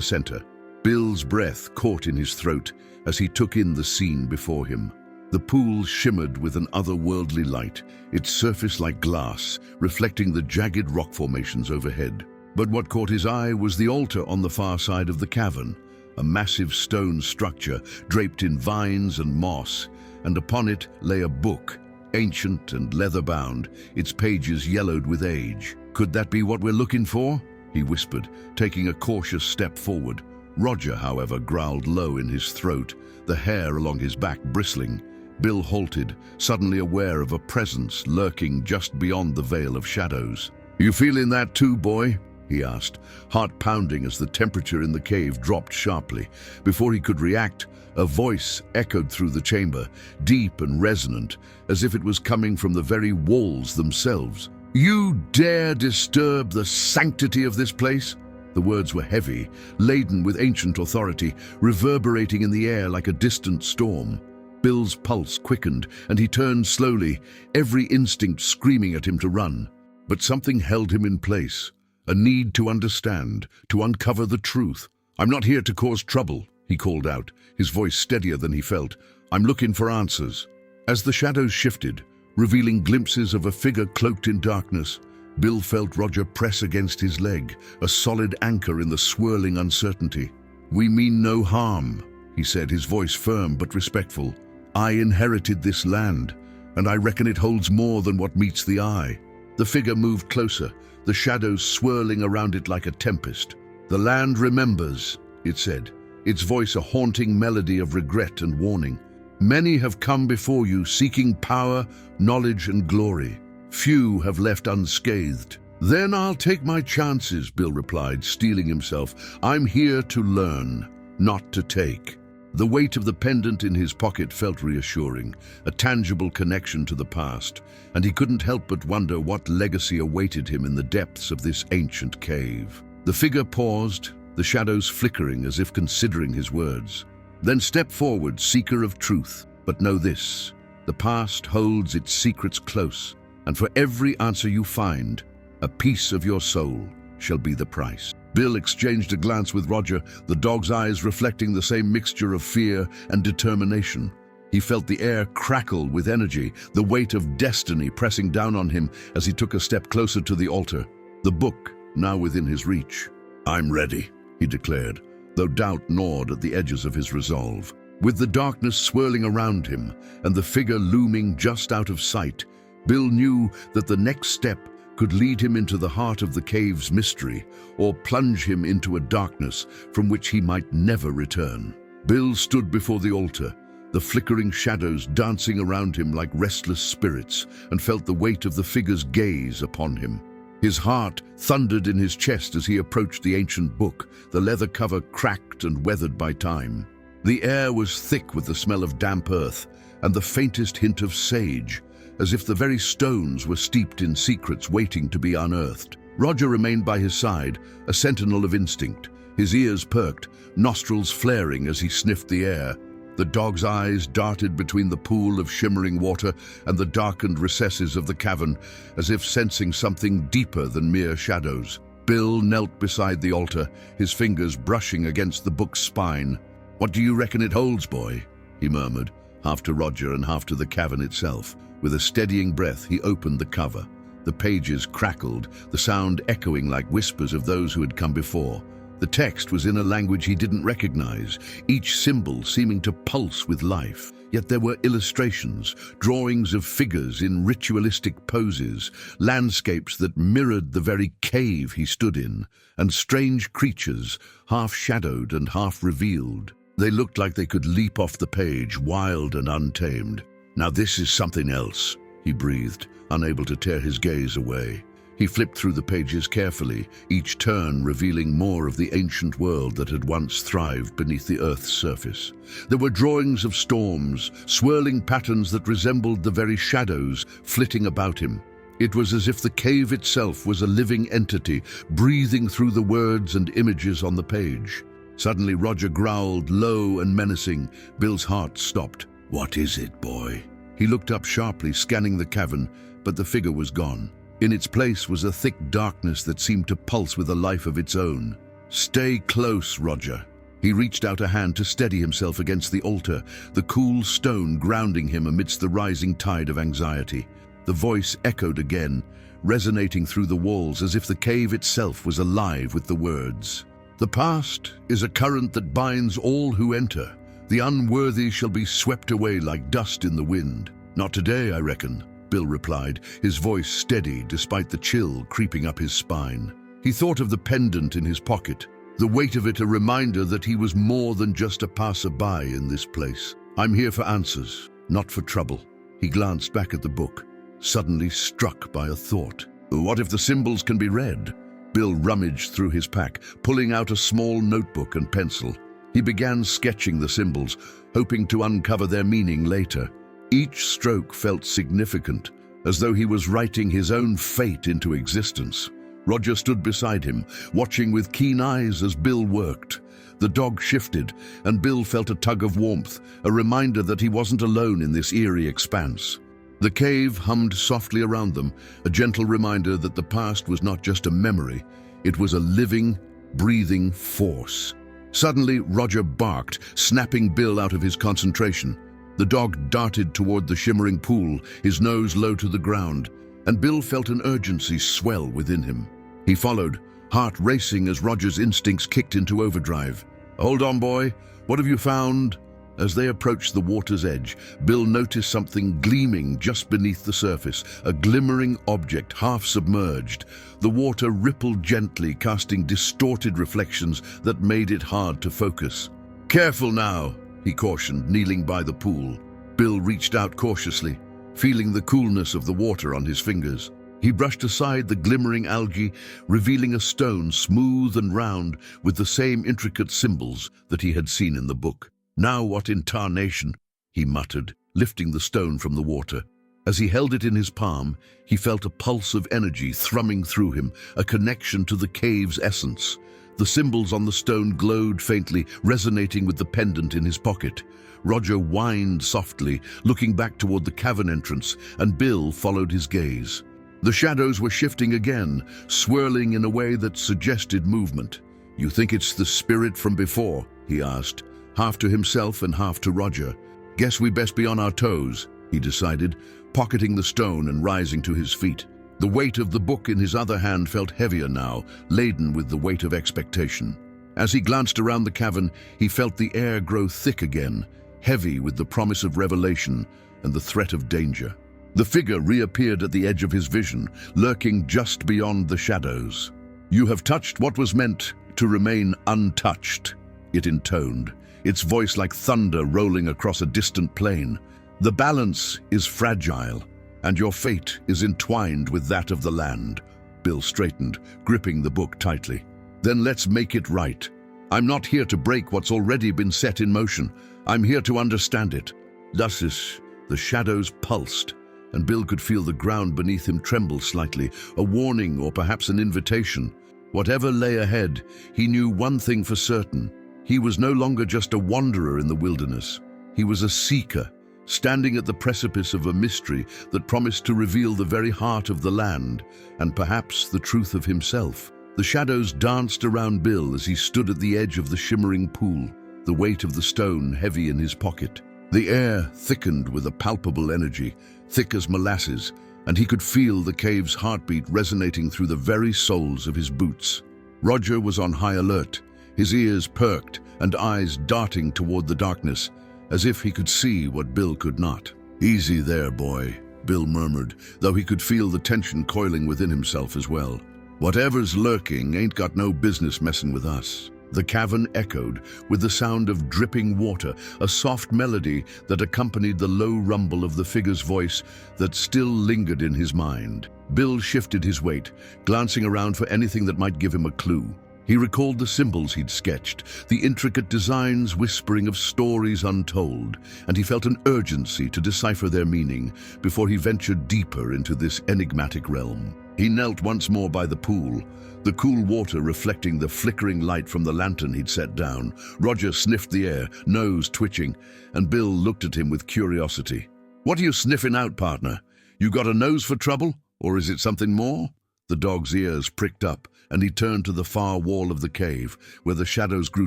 center. Bill's breath caught in his throat as he took in the scene before him. The pool shimmered with an otherworldly light, its surface like glass, reflecting the jagged rock formations overhead. But what caught his eye was the altar on the far side of the cavern, a massive stone structure draped in vines and moss, and upon it lay a book, ancient and leather-bound, its pages yellowed with age. "Could that be what we're looking for?" he whispered, taking a cautious step forward. Roger, however, growled low in his throat, the hair along his back bristling. Bill halted, suddenly aware of a presence lurking just beyond the veil of shadows. "You feeling that too, boy?" he asked, heart pounding as the temperature in the cave dropped sharply. Before he could react, a voice echoed through the chamber, deep and resonant, as if it was coming from the very walls themselves. "You dare disturb the sanctity of this place?" The words were heavy, laden with ancient authority, reverberating in the air like a distant storm. Bill's pulse quickened, and he turned slowly, every instinct screaming at him to run. But something held him in place, a need to understand, to uncover the truth. "I'm not here to cause trouble," he called out, his voice steadier than he felt. "I'm looking for answers." As the shadows shifted, revealing glimpses of a figure cloaked in darkness, Bill felt Roger press against his leg, a solid anchor in the swirling uncertainty. "We mean no harm," he said, his voice firm but respectful. "I inherited this land, and I reckon it holds more than what meets the eye." The figure moved closer, the shadows swirling around it like a tempest. "The land remembers," it said, its voice a haunting melody of regret and warning. "Many have come before you seeking power, knowledge, and glory. Few have left unscathed." "Then I'll take my chances," Bill replied, steeling himself. "I'm here to learn, not to take." The weight of the pendant in his pocket felt reassuring, a tangible connection to the past, and he couldn't help but wonder what legacy awaited him in the depths of this ancient cave. The figure paused, the shadows flickering as if considering his words. "Then step forward, seeker of truth. But know this, the past holds its secrets close, and for every answer you find, a piece of your soul shall be the price." Bill exchanged a glance with Roger, the dog's eyes reflecting the same mixture of fear and determination. He felt the air crackle with energy, the weight of destiny pressing down on him as he took a step closer to the altar, the book now within his reach. "I'm ready," he declared, though doubt gnawed at the edges of his resolve. With the darkness swirling around him and the figure looming just out of sight, Bill knew that the next step could lead him into the heart of the cave's mystery or plunge him into a darkness from which he might never return. Bill stood before the altar, the flickering shadows dancing around him like restless spirits, and felt the weight of the figure's gaze upon him. His heart thundered in his chest as he approached the ancient book, the leather cover cracked and weathered by time. The air was thick with the smell of damp earth and the faintest hint of sage, as if the very stones were steeped in secrets waiting to be unearthed. Roger remained by his side, a sentinel of instinct, his ears perked, nostrils flaring as he sniffed the air. The dog's eyes darted between the pool of shimmering water and the darkened recesses of the cavern, as if sensing something deeper than mere shadows. Bill knelt beside the altar, his fingers brushing against the book's spine. "What do you reckon it holds, boy?" he murmured, half to Roger and half to the cavern itself. With a steadying breath, he opened the cover. The pages crackled, the sound echoing like whispers of those who had come before. The text was in a language he didn't recognize, each symbol seeming to pulse with life. Yet there were illustrations, drawings of figures in ritualistic poses, landscapes that mirrored the very cave he stood in, and strange creatures, half-shadowed and half-revealed. They looked like they could leap off the page, wild and untamed. "Now this is something else," he breathed, unable to tear his gaze away. He flipped through the pages carefully, each turn revealing more of the ancient world that had once thrived beneath the Earth's surface. There were drawings of storms, swirling patterns that resembled the very shadows flitting about him. It was as if the cave itself was a living entity, breathing through the words and images on the page. Suddenly Roger growled, low and menacing. Bill's heart stopped. "What is it, boy?" He looked up sharply, scanning the cavern, but the figure was gone. In its place was a thick darkness that seemed to pulse with a life of its own. "Stay close, Roger." He reached out a hand to steady himself against the altar, the cool stone grounding him amidst the rising tide of anxiety. The voice echoed again, resonating through the walls as if the cave itself was alive with the words. "The past is a current that binds all who enter. The unworthy shall be swept away like dust in the wind." "Not today, I reckon," Bill replied, his voice steady despite the chill creeping up his spine. He thought of the pendant in his pocket, the weight of it a reminder that he was more than just a passerby in this place. "I'm here for answers, not for trouble." He glanced back at the book, suddenly struck by a thought. "What if the symbols can be read?" Bill rummaged through his pack, pulling out a small notebook and pencil. He began sketching the symbols, hoping to uncover their meaning later. Each stroke felt significant, as though he was writing his own fate into existence. Roger stood beside him, watching with keen eyes as Bill worked. The dog shifted, and Bill felt a tug of warmth, a reminder that he wasn't alone in this eerie expanse. The cave hummed softly around them, a gentle reminder that the past was not just a memory, it was a living, breathing force. Suddenly, Roger barked, snapping Bill out of his concentration. The dog darted toward the shimmering pool, his nose low to the ground, and Bill felt an urgency swell within him. He followed, heart racing as Roger's instincts kicked into overdrive. "Hold on, boy. What have you found?" As they approached the water's edge, Bill noticed something gleaming just beneath the surface, a glimmering object half submerged. The water rippled gently, casting distorted reflections that made it hard to focus. "Careful now," he cautioned, kneeling by the pool. Bill reached out cautiously, feeling the coolness of the water on his fingers. He brushed aside the glimmering algae, revealing a stone smooth and round with the same intricate symbols that he had seen in the book. "Now what in tarnation?" he muttered, lifting the stone from the water. As he held it in his palm, he felt a pulse of energy thrumming through him, a connection to the cave's essence. The symbols on the stone glowed faintly, resonating with the pendant in his pocket. Roger whined softly, looking back toward the cavern entrance, and Bill followed his gaze. The shadows were shifting again, swirling in a way that suggested movement. "You think it's the spirit from before?" he asked, half to himself and half to Roger. "Guess we best be on our toes," he decided, pocketing the stone and rising to his feet. The weight of the book in his other hand felt heavier now, laden with the weight of expectation. As he glanced around the cavern, he felt the air grow thick again, heavy with the promise of revelation and the threat of danger. The figure reappeared at the edge of his vision, lurking just beyond the shadows. "You have touched what was meant to remain untouched," it intoned, its voice like thunder rolling across a distant plain. "The balance is fragile, and your fate is entwined with that of the land." Bill straightened, gripping the book tightly. "Then let's make it right. I'm not here to break what's already been set in motion. I'm here to understand it." The shadows pulsed, and Bill could feel the ground beneath him tremble slightly, a warning or perhaps an invitation. Whatever lay ahead, he knew one thing for certain. He was no longer just a wanderer in the wilderness. He was a seeker, standing at the precipice of a mystery that promised to reveal the very heart of the land, and perhaps the truth of himself. The shadows danced around Bill as he stood at the edge of the shimmering pool, the weight of the stone heavy in his pocket. The air thickened with a palpable energy, thick as molasses, and he could feel the cave's heartbeat resonating through the very soles of his boots. Roger was on high alert, his ears perked and eyes darting toward the darkness, as if he could see what Bill could not. "Easy there, boy," Bill murmured, though he could feel the tension coiling within himself as well. "Whatever's lurking ain't got no business messing with us." The cavern echoed with the sound of dripping water, a soft melody that accompanied the low rumble of the figure's voice that still lingered in his mind. Bill shifted his weight, glancing around for anything that might give him a clue. He recalled the symbols he'd sketched, the intricate designs whispering of stories untold, and he felt an urgency to decipher their meaning before he ventured deeper into this enigmatic realm. He knelt once more by the pool, the cool water reflecting the flickering light from the lantern he'd set down. Roger sniffed the air, nose twitching, and Bill looked at him with curiosity. "What are you sniffing out, partner? You got a nose for trouble, or is it something more?" The dog's ears pricked up, and he turned to the far wall of the cave, where the shadows grew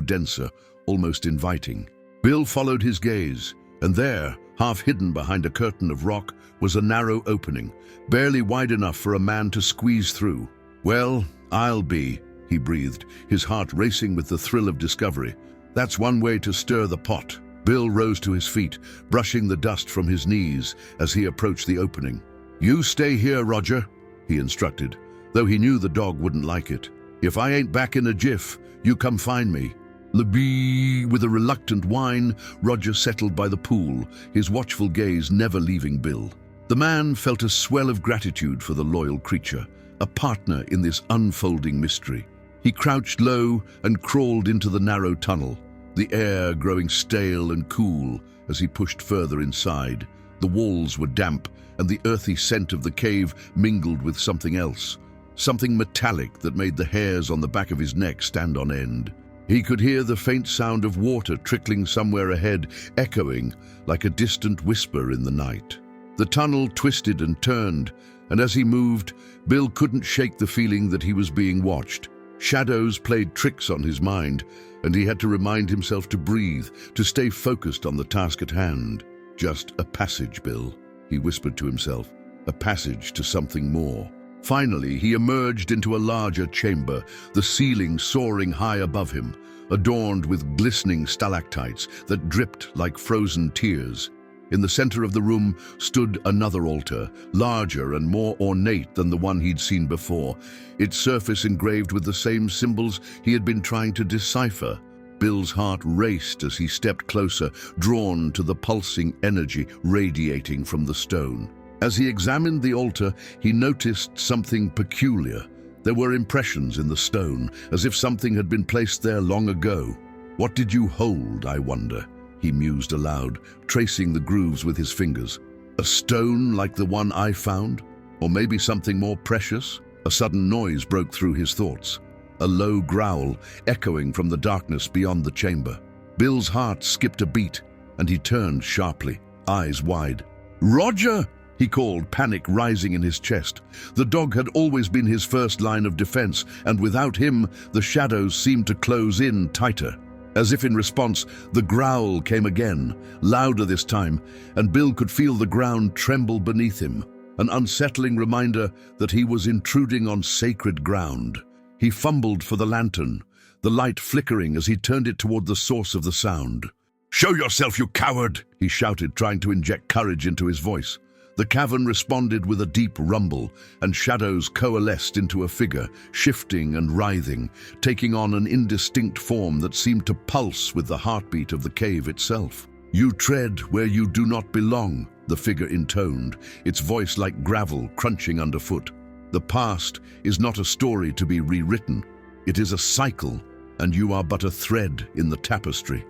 denser, almost inviting. Bill followed his gaze, and there, half hidden behind a curtain of rock, was a narrow opening, barely wide enough for a man to squeeze through. "Well, I'll be," he breathed, his heart racing with the thrill of discovery. "That's one way to stir the pot." Bill rose to his feet, brushing the dust from his knees as he approached the opening. "You stay here, Roger," he instructed, though he knew the dog wouldn't like it. "If I ain't back in a jiff, you come find me." With a reluctant whine, Roger settled by the pool, his watchful gaze never leaving Bill. The man felt a swell of gratitude for the loyal creature, a partner in this unfolding mystery. He crouched low and crawled into the narrow tunnel, the air growing stale and cool as he pushed further inside. The walls were damp, and the earthy scent of the cave mingled with something else, something metallic that made the hairs on the back of his neck stand on end. He could hear the faint sound of water trickling somewhere ahead, echoing like a distant whisper in the night. The tunnel twisted and turned, and as he moved, Bill couldn't shake the feeling that he was being watched. Shadows played tricks on his mind, and he had to remind himself to breathe, to stay focused on the task at hand. "Just a passage, Bill," he whispered to himself, "a passage to something more." Finally, he emerged into a larger chamber, the ceiling soaring high above him, adorned with glistening stalactites that dripped like frozen tears. In the center of the room stood another altar, larger and more ornate than the one he'd seen before, its surface engraved with the same symbols he had been trying to decipher. Bill's heart raced as he stepped closer, drawn to the pulsing energy radiating from the stone. As he examined the altar, he noticed something peculiar. There were impressions in the stone, as if something had been placed there long ago. "What did you hold, I wonder?" he mused aloud, tracing the grooves with his fingers. "A stone like the one I found? Or maybe something more precious?" A sudden noise broke through his thoughts, a low growl echoing from the darkness beyond the chamber. Bill's heart skipped a beat, and he turned sharply, eyes wide. "Roger!" he called, panic rising in his chest. The dog had always been his first line of defense, and without him, the shadows seemed to close in tighter. As if in response, the growl came again, louder this time, and Bill could feel the ground tremble beneath him, an unsettling reminder that he was intruding on sacred ground. He fumbled for the lantern, the light flickering as he turned it toward the source of the sound. "Show yourself, you coward!" he shouted, trying to inject courage into his voice. The cavern responded with a deep rumble, and shadows coalesced into a figure, shifting and writhing, taking on an indistinct form that seemed to pulse with the heartbeat of the cave itself. "You tread where you do not belong," the figure intoned, its voice like gravel crunching underfoot. "The past is not a story to be rewritten. It is a cycle, and you are but a thread in the tapestry."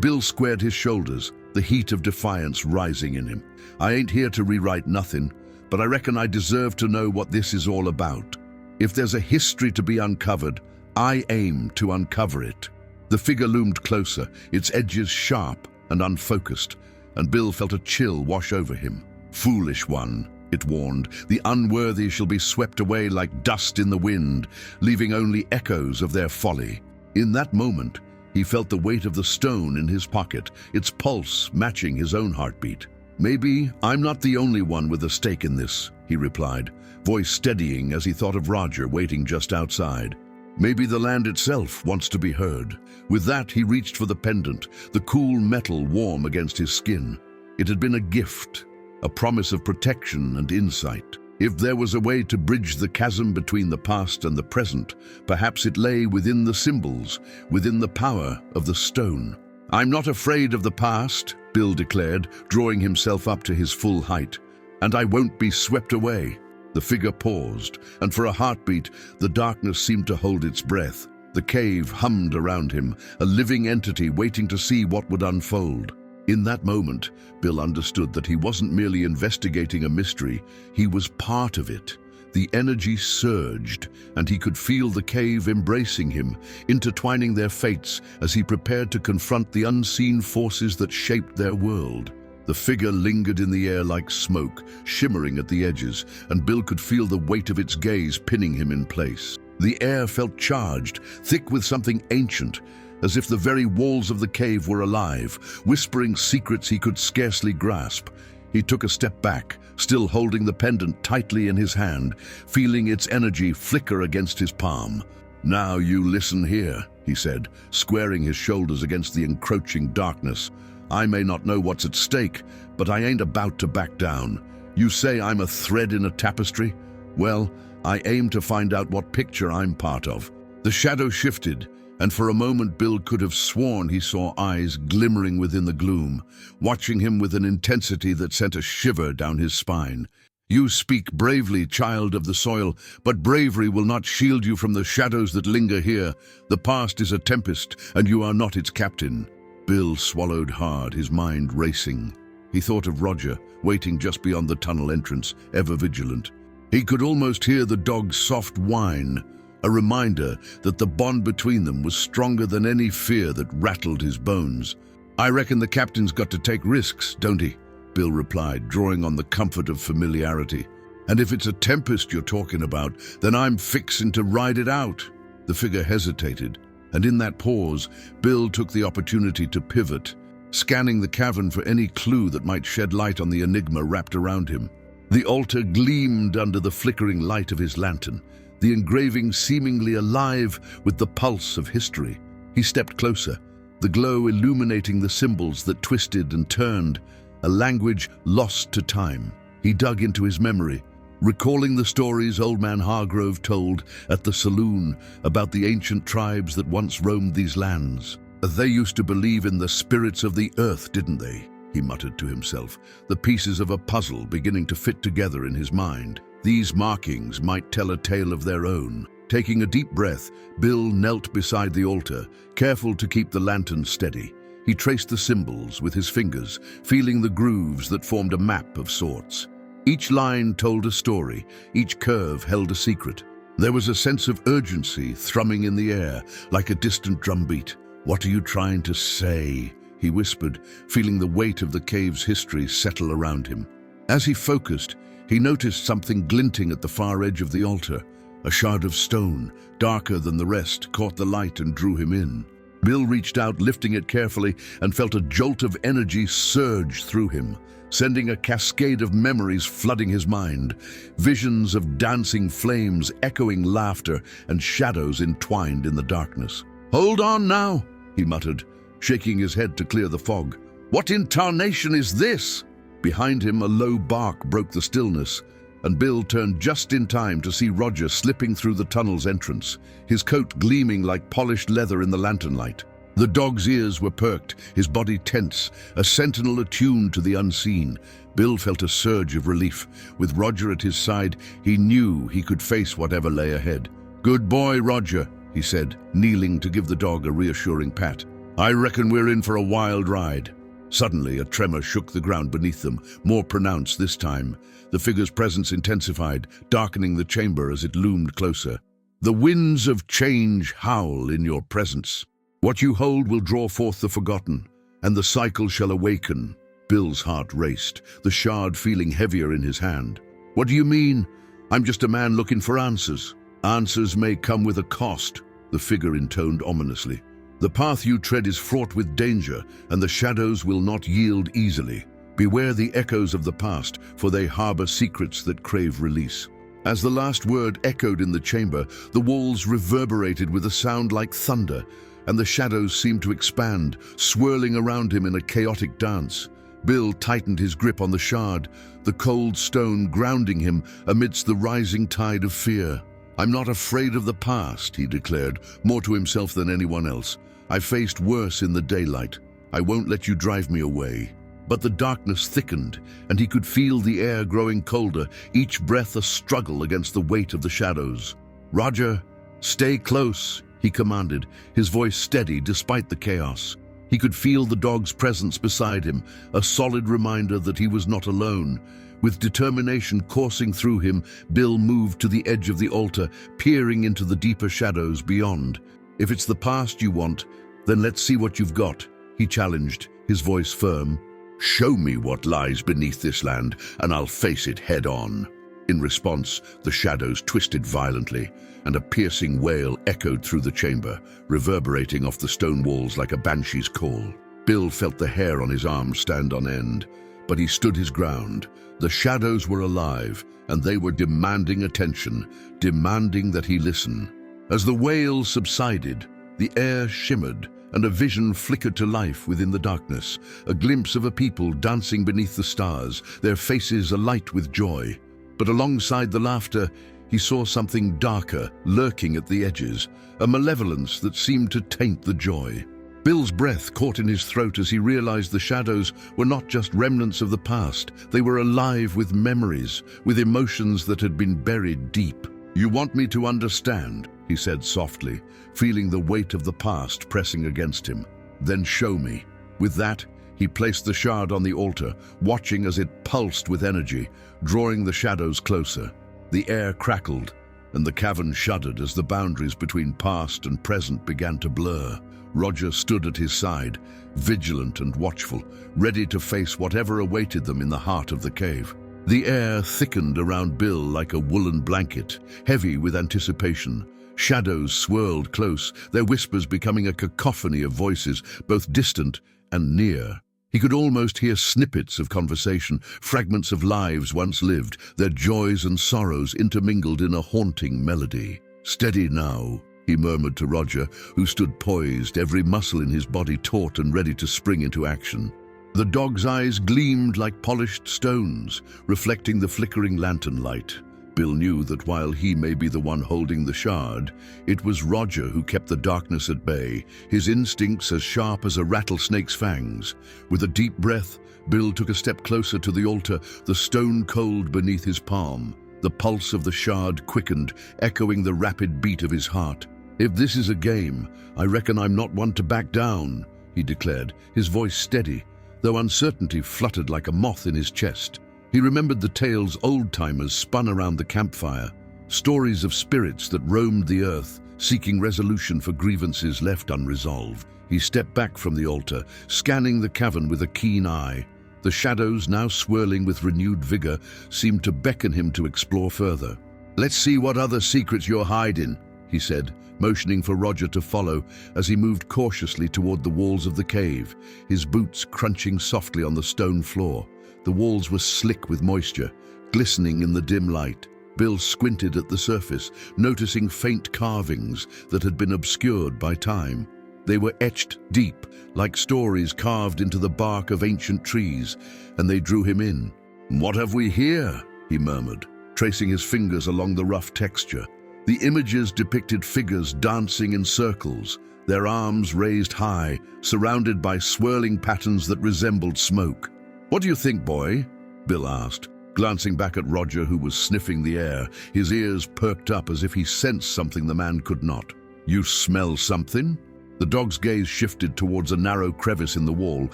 Bill squared his shoulders, the heat of defiance rising in him. "I ain't here to rewrite nothing, but I reckon I deserve to know what this is all about. If there's a history to be uncovered, I aim to uncover it." The figure loomed closer, its edges sharp and unfocused, and Bill felt a chill wash over him. "Foolish one," it warned, "the unworthy shall be swept away like dust in the wind, leaving only echoes of their folly." In that moment, he felt the weight of the stone in his pocket, its pulse matching his own heartbeat. "Maybe I'm not the only one with a stake in this," he replied, voice steadying as he thought of Roger waiting just outside. "Maybe the land itself wants to be heard." With that, he reached for the pendant, the cool metal warm against his skin. It had been a gift, a promise of protection and insight. If there was a way to bridge the chasm between the past and the present, perhaps it lay within the symbols, within the power of the stone. "I'm not afraid of the past," Bill declared, drawing himself up to his full height, "and I won't be swept away." The figure paused, and for a heartbeat, the darkness seemed to hold its breath. The cave hummed around him, a living entity waiting to see what would unfold. In that moment, Bill understood that he wasn't merely investigating a mystery, he was part of it. The energy surged, and he could feel the cave embracing him, intertwining their fates as he prepared to confront the unseen forces that shaped their world. The figure lingered in the air like smoke, shimmering at the edges, and Bill could feel the weight of its gaze pinning him in place. The air felt charged, thick with something ancient, as if the very walls of the cave were alive, whispering secrets he could scarcely grasp. He took a step back, still holding the pendant tightly in his hand, feeling its energy flicker against his palm. "Now you listen here," he said, squaring his shoulders against the encroaching darkness. "I may not know what's at stake, but I ain't about to back down. You say I'm a thread in a tapestry? Well, I aim to find out what picture I'm part of." The shadow shifted, and for a moment Bill could have sworn he saw eyes glimmering within the gloom, watching him with an intensity that sent a shiver down his spine. "You speak bravely, child of the soil, but bravery will not shield you from the shadows that linger here. The past is a tempest, and you are not its captain." Bill swallowed hard, his mind racing. He thought of Roger, waiting just beyond the tunnel entrance, ever vigilant. He could almost hear the dog's soft whine, a reminder that the bond between them was stronger than any fear that rattled his bones. "I reckon the captain's got to take risks, don't he?" Bill replied, drawing on the comfort of familiarity. "And if it's a tempest you're talking about, then I'm fixing to ride it out." The figure hesitated, and in that pause, Bill took the opportunity to pivot, scanning the cavern for any clue that might shed light on the enigma wrapped around him. The altar gleamed under the flickering light of his lantern, the engraving seemingly alive with the pulse of history. He stepped closer, the glow illuminating the symbols that twisted and turned, a language lost to time. He dug into his memory, recalling the stories Old Man Hargrove told at the saloon about the ancient tribes that once roamed these lands. "They used to believe in the spirits of the earth, didn't they?" he muttered to himself, the pieces of a puzzle beginning to fit together in his mind. These markings might tell a tale of their own. Taking a deep breath, Bill knelt beside the altar, careful to keep the lantern steady. He traced the symbols with his fingers, feeling the grooves that formed a map of sorts. Each line told a story, each curve held a secret. There was a sense of urgency thrumming in the air, like a distant drumbeat. "What are you trying to say?" he whispered, feeling the weight of the cave's history settle around him. As he focused, he noticed something glinting at the far edge of the altar. A shard of stone, darker than the rest, caught the light and drew him in. Bill reached out, lifting it carefully, and felt a jolt of energy surge through him, sending a cascade of memories flooding his mind. Visions of dancing flames, echoing laughter, and shadows entwined in the darkness. "Hold on now," he muttered, shaking his head to clear the fog. "What in tarnation is this?" Behind him, a low bark broke the stillness, and Bill turned just in time to see Roger slipping through the tunnel's entrance, his coat gleaming like polished leather in the lantern light. The dog's ears were perked, his body tense, a sentinel attuned to the unseen. Bill felt a surge of relief. With Roger at his side, he knew he could face whatever lay ahead. "Good boy, Roger," he said, kneeling to give the dog a reassuring pat. "I reckon we're in for a wild ride." Suddenly, a tremor shook the ground beneath them, more pronounced this time. The figure's presence intensified, darkening the chamber as it loomed closer. "The winds of change howl in your presence. What you hold will draw forth the forgotten, and the cycle shall awaken." Bill's heart raced, the shard feeling heavier in his hand. "What do you mean? I'm just a man looking for answers." "Answers may come with a cost," the figure intoned ominously. "The path you tread is fraught with danger, and the shadows will not yield easily. Beware the echoes of the past, for they harbor secrets that crave release." As the last word echoed in the chamber, the walls reverberated with a sound like thunder, and the shadows seemed to expand, swirling around him in a chaotic dance. Bill tightened his grip on the shard, the cold stone grounding him amidst the rising tide of fear. "I'm not afraid of the past," he declared, more to himself than anyone else. "I've faced worse in the daylight. I won't let you drive me away." But the darkness thickened, and he could feel the air growing colder, each breath a struggle against the weight of the shadows. "Roger, stay close," he commanded, his voice steady despite the chaos. He could feel the dog's presence beside him, a solid reminder that he was not alone. With determination coursing through him, Bill moved to the edge of the altar, peering into the deeper shadows beyond. "If it's the past you want, then let's see what you've got," he challenged, his voice firm. "Show me what lies beneath this land, and I'll face it head on." In response, the shadows twisted violently, and a piercing wail echoed through the chamber, reverberating off the stone walls like a banshee's call. Bill felt the hair on his arms stand on end, but he stood his ground. The shadows were alive, and they were demanding attention, demanding that he listen. As the wail subsided, the air shimmered, and a vision flickered to life within the darkness, a glimpse of a people dancing beneath the stars, their faces alight with joy. But alongside the laughter, he saw something darker lurking at the edges, a malevolence that seemed to taint the joy. Bill's breath caught in his throat as he realized the shadows were not just remnants of the past. They were alive with memories, with emotions that had been buried deep. "You want me to understand," he said softly, feeling the weight of the past pressing against him. "Then show me." With that, he placed the shard on the altar, watching as it pulsed with energy, drawing the shadows closer. The air crackled, and the cavern shuddered as the boundaries between past and present began to blur. Roger stood at his side, vigilant and watchful, ready to face whatever awaited them in the heart of the cave. The air thickened around Bill like a woolen blanket, heavy with anticipation. Shadows swirled close, their whispers becoming a cacophony of voices, both distant and near. He could almost hear snippets of conversation, fragments of lives once lived, their joys and sorrows intermingled in a haunting melody. "Steady now," he murmured to Roger, who stood poised, every muscle in his body taut and ready to spring into action. The dog's eyes gleamed like polished stones, reflecting the flickering lantern light. Bill knew that while he may be the one holding the shard, it was Roger who kept the darkness at bay, his instincts as sharp as a rattlesnake's fangs. With a deep breath, Bill took a step closer to the altar, the stone cold beneath his palm. The pulse of the shard quickened, echoing the rapid beat of his heart. "If this is a game, I reckon I'm not one to back down," he declared, his voice steady, though uncertainty fluttered like a moth in his chest. He remembered the tales old-timers spun around the campfire, stories of spirits that roamed the earth, seeking resolution for grievances left unresolved. He stepped back from the altar, scanning the cavern with a keen eye. The shadows, now swirling with renewed vigor, seemed to beckon him to explore further. "Let's see what other secrets you're hiding," he said, motioning for Roger to follow as he moved cautiously toward the walls of the cave, his boots crunching softly on the stone floor. The walls were slick with moisture, glistening in the dim light. Bill squinted at the surface, noticing faint carvings that had been obscured by time. They were etched deep, like stories carved into the bark of ancient trees, and they drew him in. "What have we here?" he murmured, tracing his fingers along the rough texture. The images depicted figures dancing in circles, their arms raised high, surrounded by swirling patterns that resembled smoke. "What do you think, boy?" Bill asked, glancing back at Roger, who was sniffing the air, his ears perked up as if he sensed something the man could not. "You smell something?" The dog's gaze shifted towards a narrow crevice in the wall,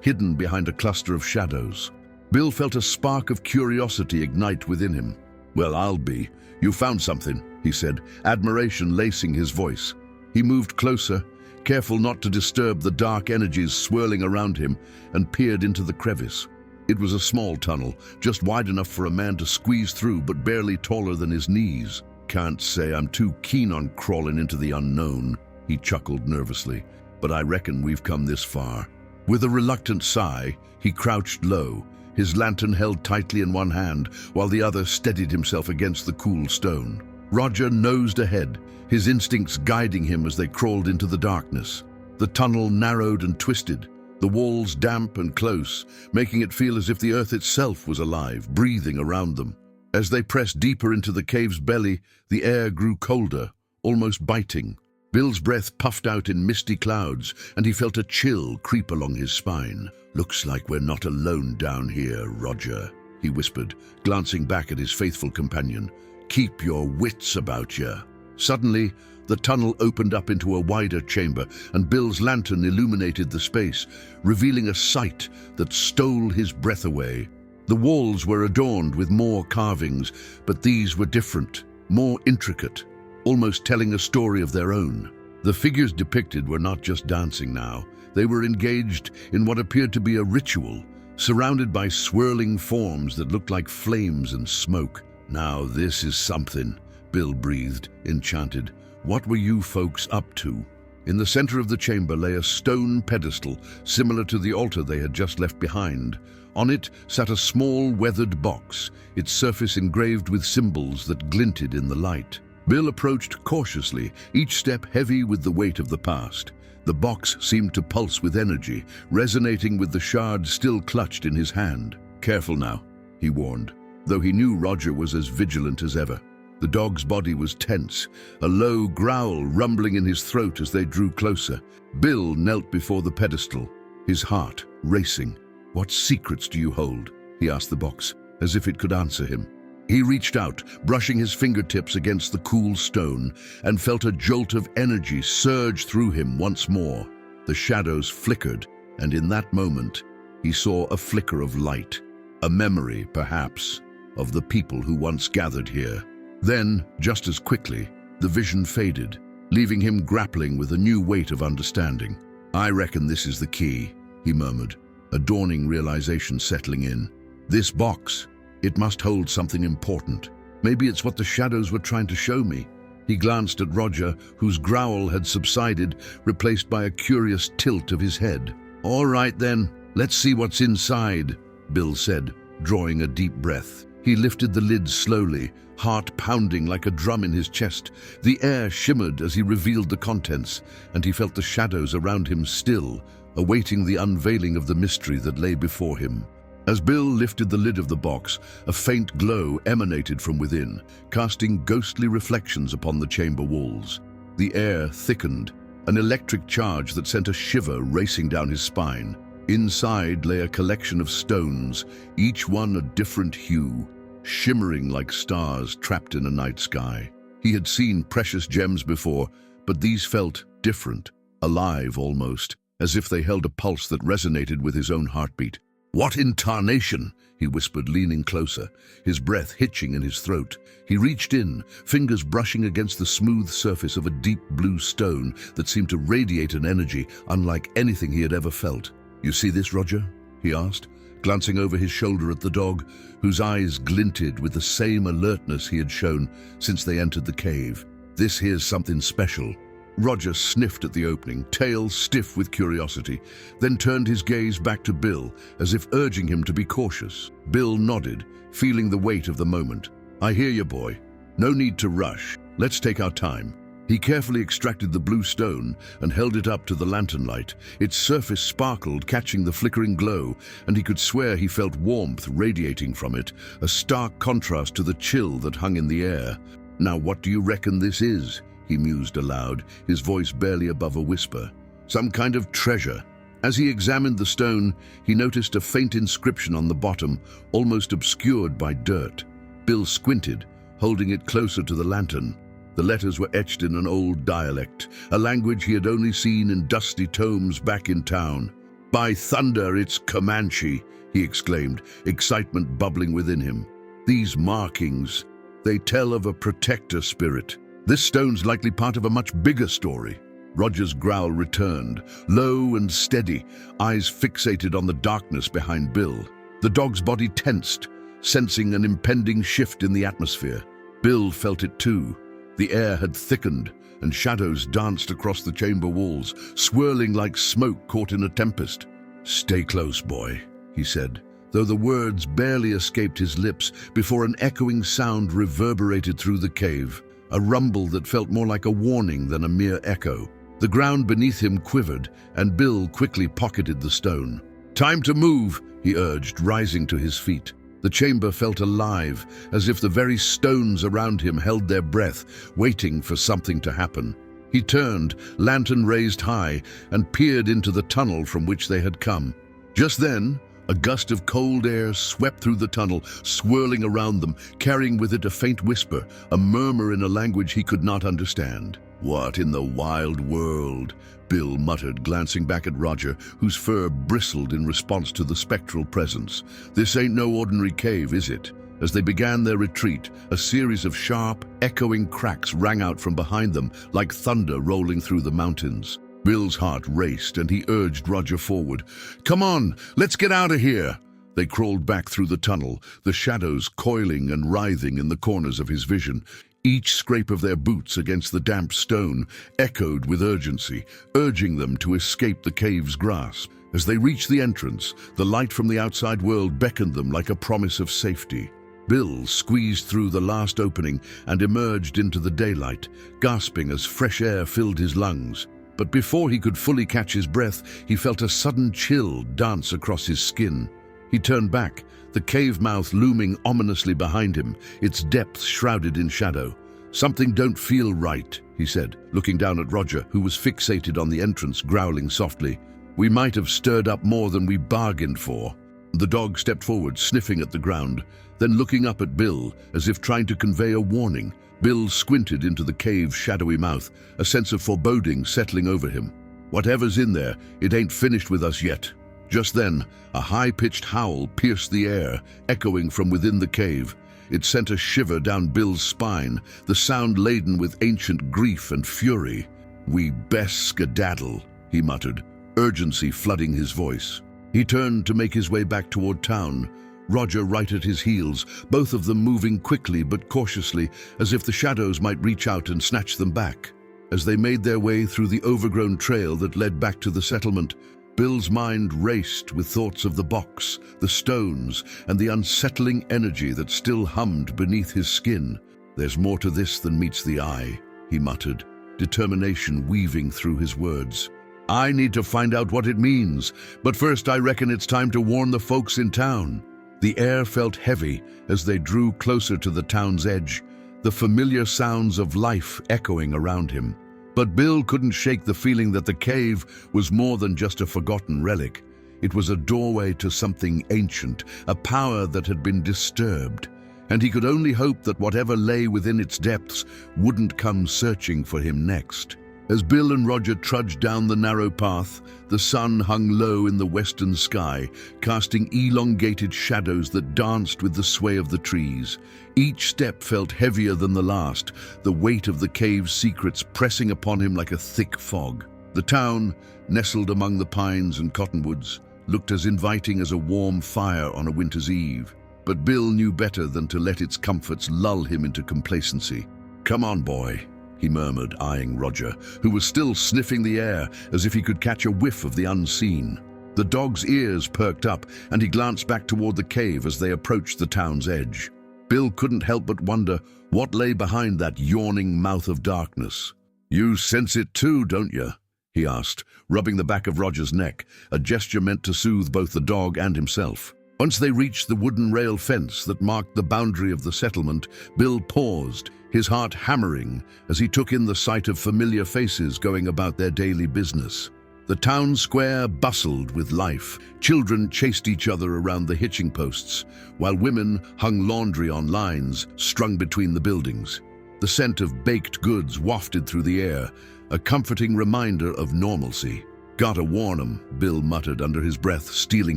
hidden behind a cluster of shadows. Bill felt a spark of curiosity ignite within him. "Well, I'll be. You found something," he said, admiration lacing his voice. He moved closer, careful not to disturb the dark energies swirling around him, and peered into the crevice. It was a small tunnel, just wide enough for a man to squeeze through, but barely taller than his knees. "Can't say I'm too keen on crawling into the unknown," he chuckled nervously, "but I reckon we've come this far." With a reluctant sigh, he crouched low, his lantern held tightly in one hand, while the other steadied himself against the cool stone. Roger nosed ahead, his instincts guiding him as they crawled into the darkness. The tunnel narrowed and twisted, the walls damp and close, making it feel as if the earth itself was alive, breathing around them. As they pressed deeper into the cave's belly, the air grew colder, almost biting. Bill's breath puffed out in misty clouds, and he felt a chill creep along his spine. "Looks like we're not alone down here, Roger," he whispered, glancing back at his faithful companion. "Keep your wits about you." Suddenly, the tunnel opened up into a wider chamber, and Bill's lantern illuminated the space, revealing a sight that stole his breath away. The walls were adorned with more carvings, but these were different, more intricate, almost telling a story of their own. The figures depicted were not just dancing now. They were engaged in what appeared to be a ritual, surrounded by swirling forms that looked like flames and smoke. "Now this is something," Bill breathed, enchanted. "What were you folks up to?" In the center of the chamber lay a stone pedestal, similar to the altar they had just left behind. On it sat a small, weathered box, its surface engraved with symbols that glinted in the light. Bill approached cautiously, each step heavy with the weight of the past. The box seemed to pulse with energy, resonating with the shard still clutched in his hand. "Careful now," he warned, though he knew Roger was as vigilant as ever. The dog's body was tense, a low growl rumbling in his throat as they drew closer. Bill knelt before the pedestal, his heart racing. "What secrets do you hold?" he asked the box, as if it could answer him. He reached out, brushing his fingertips against the cool stone, and felt a jolt of energy surge through him once more. The shadows flickered, and in that moment, he saw a flicker of light, a memory, perhaps, of the people who once gathered here. Then, just as quickly, the vision faded, leaving him grappling with a new weight of understanding. "I reckon this is the key," he murmured, a dawning realization settling in. "This box, it must hold something important. Maybe it's what the shadows were trying to show me." He glanced at Roger, whose growl had subsided, replaced by a curious tilt of his head. "All right then, let's see what's inside," Bill said, drawing a deep breath. He lifted the lid slowly, heart pounding like a drum in his chest. The air shimmered as he revealed the contents, and he felt the shadows around him still, awaiting the unveiling of the mystery that lay before him. As Bill lifted the lid of the box, a faint glow emanated from within, casting ghostly reflections upon the chamber walls. The air thickened, an electric charge that sent a shiver racing down his spine. Inside lay a collection of stones, each one a different hue, shimmering like stars trapped in a night sky. He had seen precious gems before, but these felt different, alive almost, as if they held a pulse that resonated with his own heartbeat. "What in tarnation?" he whispered, leaning closer, his breath hitching in his throat. He reached in, fingers brushing against the smooth surface of a deep blue stone that seemed to radiate an energy unlike anything he had ever felt. "You see this, Roger?" he asked, glancing over his shoulder at the dog, whose eyes glinted with the same alertness he had shown since they entered the cave. "This here's something special." Roger sniffed at the opening, tail stiff with curiosity, then turned his gaze back to Bill, as if urging him to be cautious. Bill nodded, feeling the weight of the moment. "I hear you, boy. No need to rush. Let's take our time." He carefully extracted the blue stone and held it up to the lantern light. Its surface sparkled, catching the flickering glow, and he could swear he felt warmth radiating from it, a stark contrast to the chill that hung in the air. "Now what do you reckon this is?" he mused aloud, his voice barely above a whisper. "Some kind of treasure." As he examined the stone, he noticed a faint inscription on the bottom, almost obscured by dirt. Bill squinted, holding it closer to the lantern. The letters were etched in an old dialect, a language he had only seen in dusty tomes back in town. "By thunder, it's Comanche!" he exclaimed, excitement bubbling within him. "These markings, they tell of a protector spirit. This stone's likely part of a much bigger story." Roger's growl returned, low and steady, eyes fixated on the darkness behind Bill. The dog's body tensed, sensing an impending shift in the atmosphere. Bill felt it too. The air had thickened, and shadows danced across the chamber walls, swirling like smoke caught in a tempest. "Stay close, boy," he said, though the words barely escaped his lips before an echoing sound reverberated through the cave, a rumble that felt more like a warning than a mere echo. The ground beneath him quivered, and Bill quickly pocketed the stone. "Time to move," he urged, rising to his feet. The chamber felt alive, as if the very stones around him held their breath, waiting for something to happen. He turned, lantern raised high, and peered into the tunnel from which they had come. Just then, a gust of cold air swept through the tunnel, swirling around them, carrying with it a faint whisper, a murmur in a language he could not understand. "What in the wild world?" Bill muttered, glancing back at Roger, whose fur bristled in response to the spectral presence. "This ain't no ordinary cave, is it?" As they began their retreat, a series of sharp, echoing cracks rang out from behind them, like thunder rolling through the mountains. Bill's heart raced, and he urged Roger forward. "Come on, let's get out of here!" They crawled back through the tunnel, the shadows coiling and writhing in the corners of his vision. Each scrape of their boots against the damp stone echoed with urgency, urging them to escape the cave's grasp. As they reached the entrance, the light from the outside world beckoned them like a promise of safety. Bill squeezed through the last opening and emerged into the daylight, gasping as fresh air filled his lungs. But before he could fully catch his breath, he felt a sudden chill dance across his skin. He turned back, the cave mouth looming ominously behind him, its depths shrouded in shadow. "Something don't feel right," he said, looking down at Roger, who was fixated on the entrance, growling softly. "We might have stirred up more than we bargained for." The dog stepped forward, sniffing at the ground, then looking up at Bill, as if trying to convey a warning. Bill squinted into the cave's shadowy mouth, a sense of foreboding settling over him. "Whatever's in there, it ain't finished with us yet." Just then, a high-pitched howl pierced the air, echoing from within the cave. It sent a shiver down Bill's spine, the sound laden with ancient grief and fury. "We best skedaddle," he muttered, urgency flooding his voice. He turned to make his way back toward town, Roger right at his heels, both of them moving quickly but cautiously, as if the shadows might reach out and snatch them back. As they made their way through the overgrown trail that led back to the settlement, Bill's mind raced with thoughts of the box, the stones, and the unsettling energy that still hummed beneath his skin. "There's more to this than meets the eye," he muttered, determination weaving through his words. "I need to find out what it means, but first I reckon it's time to warn the folks in town." The air felt heavy as they drew closer to the town's edge, the familiar sounds of life echoing around him. But Bill couldn't shake the feeling that the cave was more than just a forgotten relic. It was a doorway to something ancient, a power that had been disturbed, and he could only hope that whatever lay within its depths wouldn't come searching for him next. As Bill and Roger trudged down the narrow path, the sun hung low in the western sky, casting elongated shadows that danced with the sway of the trees. Each step felt heavier than the last, the weight of the cave's secrets pressing upon him like a thick fog. The town, nestled among the pines and cottonwoods, looked as inviting as a warm fire on a winter's eve. But Bill knew better than to let its comforts lull him into complacency. "Come on, boy," he murmured, eyeing Roger, who was still sniffing the air as if he could catch a whiff of the unseen. The dog's ears perked up, and he glanced back toward the cave as they approached the town's edge. Bill couldn't help but wonder what lay behind that yawning mouth of darkness. You sense it too, don't you? He asked, rubbing the back of Roger's neck, a gesture meant to soothe both the dog and himself. Once they reached the wooden rail fence that marked the boundary of the settlement, Bill paused, his heart hammering as he took in the sight of familiar faces going about their daily business. The town square bustled with life. Children chased each other around the hitching posts, while women hung laundry on lines strung between the buildings. The scent of baked goods wafted through the air, a comforting reminder of normalcy. "Gotta warn 'em," Bill muttered under his breath, steeling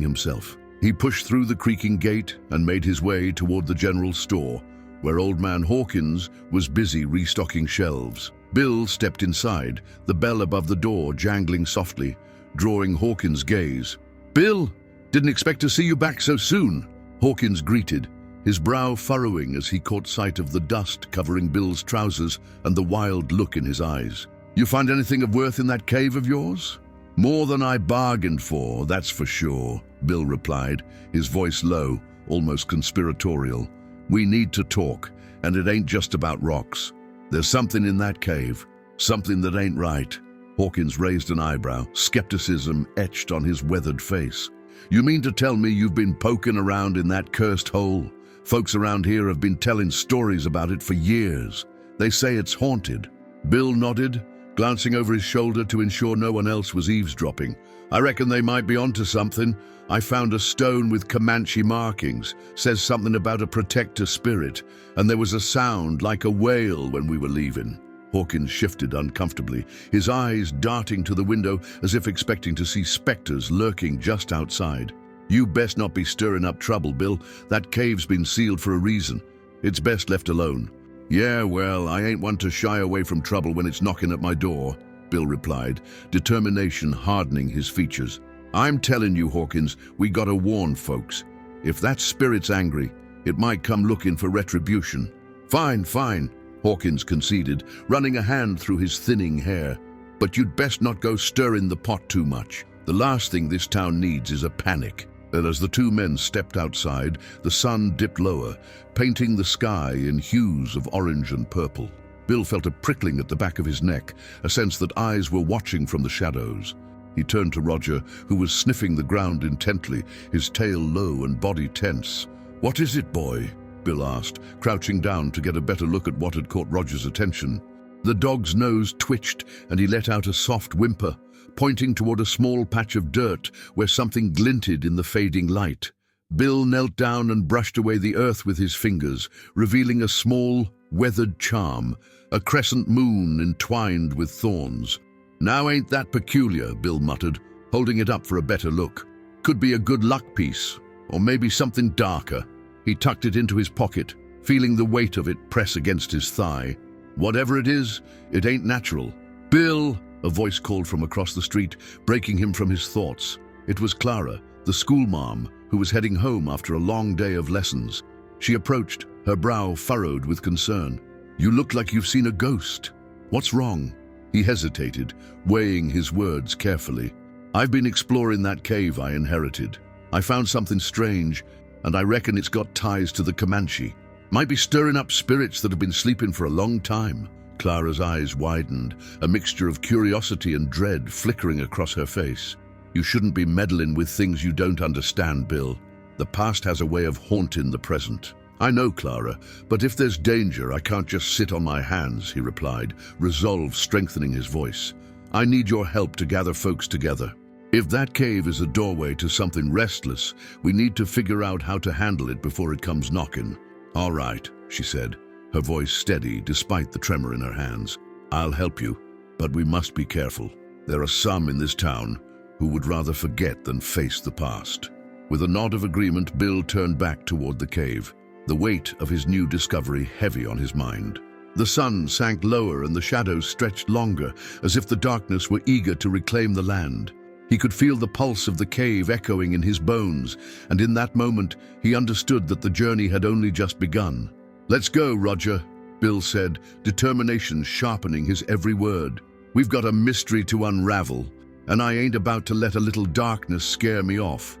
himself. He pushed through the creaking gate and made his way toward the general store, where Old Man Hawkins was busy restocking shelves. Bill stepped inside, the bell above the door jangling softly, drawing Hawkins' gaze. "Bill, didn't expect to see you back so soon," Hawkins greeted, his brow furrowing as he caught sight of the dust covering Bill's trousers and the wild look in his eyes. "You find anything of worth in that cave of yours?" "More than I bargained for, that's for sure," Bill replied, his voice low, almost conspiratorial. "We need to talk, and it ain't just about rocks. There's something in that cave, something that ain't right." Hawkins raised an eyebrow, skepticism etched on his weathered face. "You mean to tell me you've been poking around in that cursed hole? Folks around here have been telling stories about it for years. They say it's haunted." Bill nodded, glancing over his shoulder to ensure no one else was eavesdropping. "I reckon they might be onto something. I found a stone with Comanche markings, says something about a protector spirit, and there was a sound like a wail when we were leaving." Hawkins shifted uncomfortably, his eyes darting to the window as if expecting to see specters lurking just outside. "You best not be stirring up trouble, Bill. That cave's been sealed for a reason. It's best left alone." "Yeah, well, I ain't one to shy away from trouble when it's knocking at my door," Bill replied, determination hardening his features. "I'm telling you, Hawkins, we gotta warn folks. If that spirit's angry, it might come looking for retribution." Fine, Hawkins conceded, running a hand through his thinning hair. "But you'd best not go stirring the pot too much. The last thing this town needs is a panic." And as the two men stepped outside, the sun dipped lower, painting the sky in hues of orange and purple. Bill felt a prickling at the back of his neck, a sense that eyes were watching from the shadows. He turned to Roger, who was sniffing the ground intently, his tail low and body tense. "What is it, boy?" Bill asked, crouching down to get a better look at what had caught Roger's attention. The dog's nose twitched, and he let out a soft whimper, pointing toward a small patch of dirt where something glinted in the fading light. Bill knelt down and brushed away the earth with his fingers, revealing a small, weathered charm, a crescent moon entwined with thorns. "Now ain't that peculiar," Bill muttered, holding it up for a better look. "Could be a good luck piece, or maybe something darker." He tucked it into his pocket, feeling the weight of it press against his thigh. "Whatever it is, it ain't natural." "Bill!" A voice called from across the street, breaking him from his thoughts. It was Clara, the schoolmarm, who was heading home after a long day of lessons. She approached, her brow furrowed with concern. "You look like you've seen a ghost. What's wrong?" He hesitated, weighing his words carefully. "I've been exploring that cave I inherited. I found something strange, and I reckon it's got ties to the Comanche. Might be stirring up spirits that have been sleeping for a long time." Clara's eyes widened, a mixture of curiosity and dread flickering across her face. "You shouldn't be meddling with things you don't understand, Bill. The past has a way of haunting the present." "I know, Clara, but if there's danger, I can't just sit on my hands," he replied, resolve strengthening his voice. "I need your help to gather folks together. If that cave is a doorway to something restless, we need to figure out how to handle it before it comes knocking." "All right," she said, her voice steady despite the tremor in her hands. "I'll help you, but we must be careful. There are some in this town who would rather forget than face the past." With a nod of agreement, Bill turned back toward the cave, the weight of his new discovery heavy on his mind. The sun sank lower and the shadows stretched longer, as if the darkness were eager to reclaim the land. He could feel the pulse of the cave echoing in his bones, and in that moment he understood that the journey had only just begun. "Let's go, Roger," Bill said, determination sharpening his every word. "We've got a mystery to unravel, and I ain't about to let a little darkness scare me off.